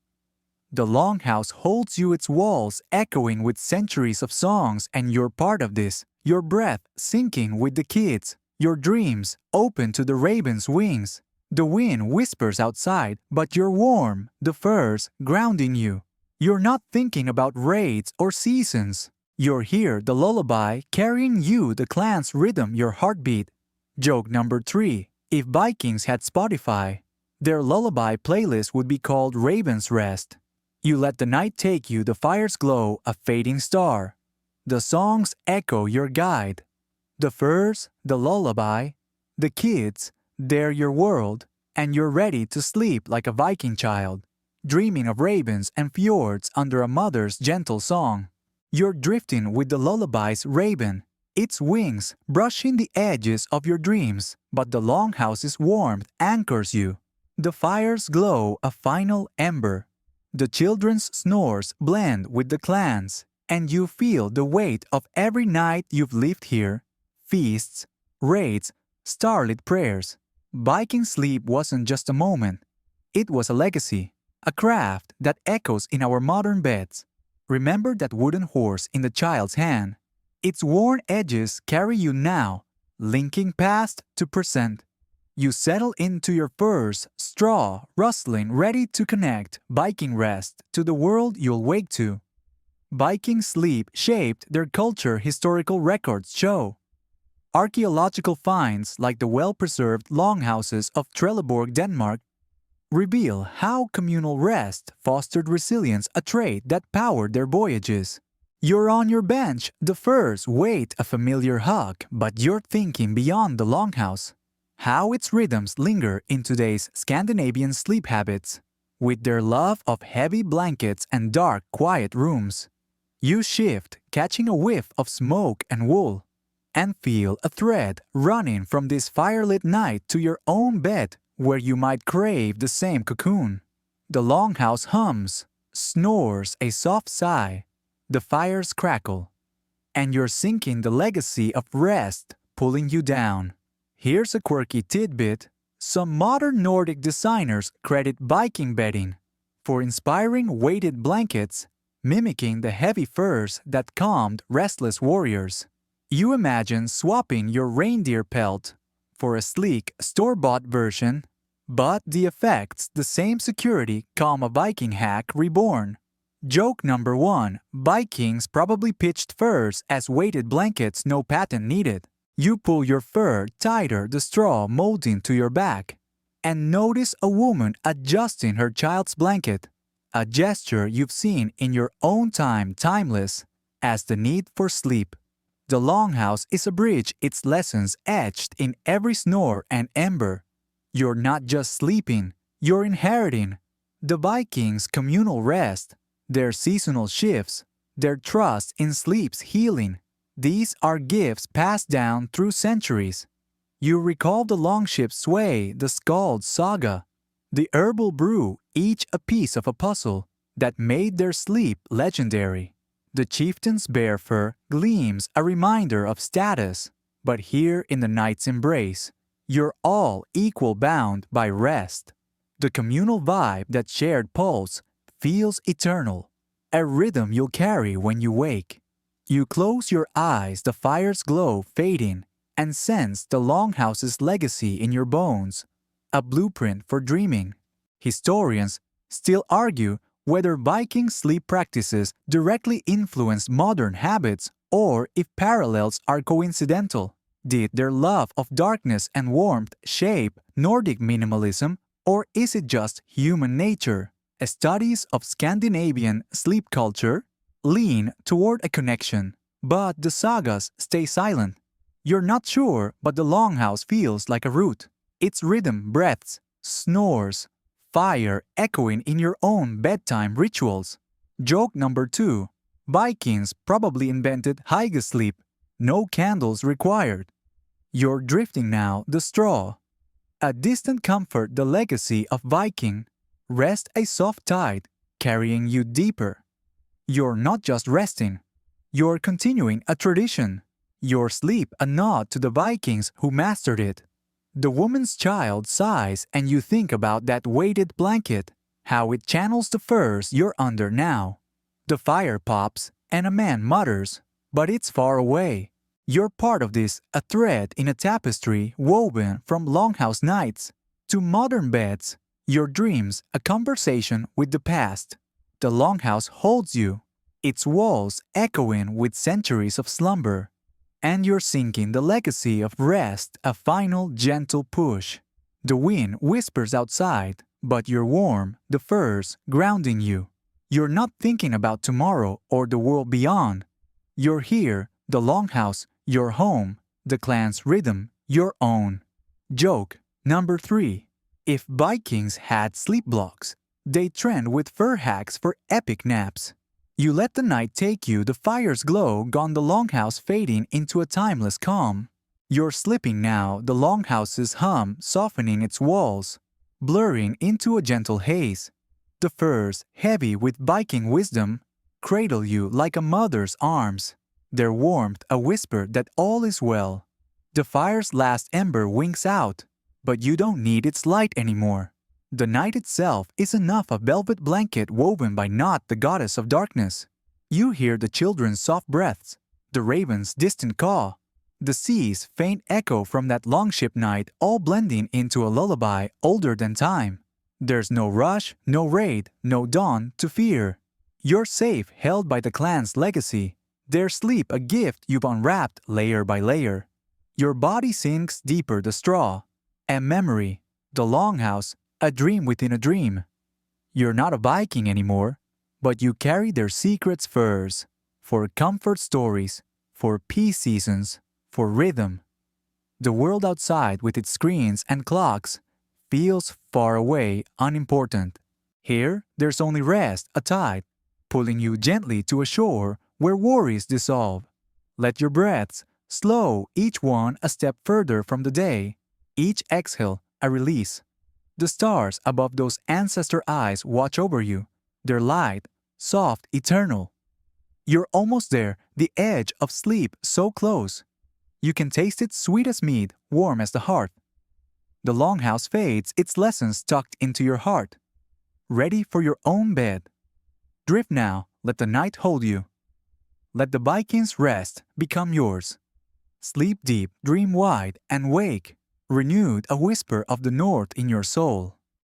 The Longhouse holds you, its walls echoing with centuries of songs, and you're part of this, your breath sinking with the kids, your dreams open to the raven's wings. The wind whispers outside, but you're warm, the furs grounding you. You're not thinking about raids or seasons. You're here, the lullaby, carrying you, the clan's rhythm, your heartbeat. Joke number 3. If Vikings had Spotify, their lullaby playlist would be called Raven's Rest. You let the night take you, the fire's glow, a fading star. The songs echo your guide. The furs, the lullaby, the kids, they're your world, and you're ready to sleep like a Viking child, dreaming of ravens and fjords under a mother's gentle song. You're drifting with the lullaby's raven, its wings brushing the edges of your dreams, but the Longhouse's warmth anchors you. The fire's glow, a final ember. The children's snores blend with the clan's, and you feel the weight of every night you've lived here. Feasts, raids, starlit prayers. Viking sleep wasn't just a moment. It was a legacy, a craft that echoes in our modern beds. Remember that wooden horse in the child's hand. Its worn edges carry you now, linking past to present. You settle into your furs, straw, rustling, ready to connect, Viking rest, to the world you'll wake to. Viking sleep shaped their culture, historical records show. Archaeological finds like the well-preserved longhouses of Trelleborg, Denmark, reveal how communal rest fostered resilience, a trait that powered their voyages. You're on your bench, the furs wait a familiar hug, but you're thinking beyond the longhouse. How its rhythms linger in today's Scandinavian sleep habits, with their love of heavy blankets and dark, quiet rooms. You shift, catching a whiff of smoke and wool, and feel a thread running from this firelit night to your own bed, where you might crave the same cocoon. The longhouse hums, snores a soft sigh, the fires crackle, and you're sinking the legacy of rest pulling you down. Here's a quirky tidbit. Some modern Nordic designers credit Viking bedding for inspiring weighted blankets, mimicking the heavy furs that calmed restless warriors. You imagine swapping your reindeer pelt for a sleek, store-bought version, but the effect's the same security, calm, a Viking hack reborn. Joke number 1. Vikings probably pitched furs as weighted blankets, no patent needed. You pull your fur tighter, the straw molding to your back, and notice a woman adjusting her child's blanket, a gesture you've seen in your own time, timeless as the need for sleep. The longhouse is a bridge, its lessons etched in every snore and ember. You're not just sleeping, you're inheriting the Vikings' communal rest, their seasonal shifts, their trust in sleep's healing. These are gifts passed down through centuries. You recall the longship sway, the skald's saga, the herbal brew, each a piece of a puzzle that made their sleep legendary. The chieftain's bear fur gleams a reminder of status, but here in the night's embrace, you're all equal bound by rest. The communal vibe that shared pulse feels eternal, a rhythm you'll carry when you wake. You close your eyes, the fire's glow fading, and sense the Longhouse's legacy in your bones, a blueprint for dreaming. Historians still argue whether Viking sleep practices directly influenced modern habits or if parallels are coincidental. Did their love of darkness and warmth shape Nordic minimalism, or is it just human nature? Studies of Scandinavian sleep culture lean toward a connection, but the sagas stay silent. You're not sure, but the Longhouse feels like a root. Its rhythm breaths, snores, fire echoing in your own bedtime rituals. Joke number 2. Vikings probably invented hygge sleep. No candles required. You're drifting now, the straw. A distant comfort, the legacy of Viking. Rest a soft tide, carrying you deeper. You're not just resting. You're continuing a tradition. Your sleep a nod to the Vikings who mastered it. The woman's child sighs and you think about that weighted blanket, how it channels the furs you're under now. The fire pops and a man mutters, but it's far away. You're part of this, a thread in a tapestry woven from Longhouse nights to modern beds. Your dreams, a conversation with the past. The Longhouse holds you, its walls echoing with centuries of slumber. And you're sinking the legacy of rest, a final gentle push. The wind whispers outside, but you're warm, the furs grounding you. You're not thinking about tomorrow or the world beyond. You're here, the Longhouse, your home, the clan's rhythm, your own. Joke number 3. If Vikings had sleep blocks, they'd trend with fur hacks for epic naps. You let the night take you, the fire's glow gone, the Longhouse fading into a timeless calm. You're slipping now, the Longhouse's hum softening its walls, blurring into a gentle haze. The furs, heavy with Viking wisdom, cradle you like a mother's arms, their warmth a whisper that all is well. The fire's last ember winks out, but you don't need its light anymore. The night itself is enough, a velvet blanket woven by Not, the goddess of darkness. You hear the children's soft breaths, the raven's distant caw, the sea's faint echo from that longship night, all blending into a lullaby older than time. There's no rush, no raid, no dawn to fear. You're safe, held by the clan's legacy, their sleep a gift you've unwrapped layer by layer. Your body sinks deeper, the straw, a memory, the Longhouse, a dream within a dream. You're not a Viking anymore, but you carry their secrets furs, for comfort stories, for peace seasons, for rhythm. The world outside with its screens and clocks feels far away, unimportant. Here, there's only rest, a tide, pulling you gently to a shore where worries dissolve. Let your breaths slow, each one a step further from the day, each exhale a release. The stars above those ancestor eyes watch over you, their light, soft, eternal. You're almost there, the edge of sleep so close. You can taste it sweet as mead, warm as the hearth. The Longhouse fades, its lessons tucked into your heart. Ready for your own bed. Drift now, let the night hold you. Let the Vikings' rest become yours. Sleep deep, dream wide, and wake, renewed, a whisper of the north in your soul.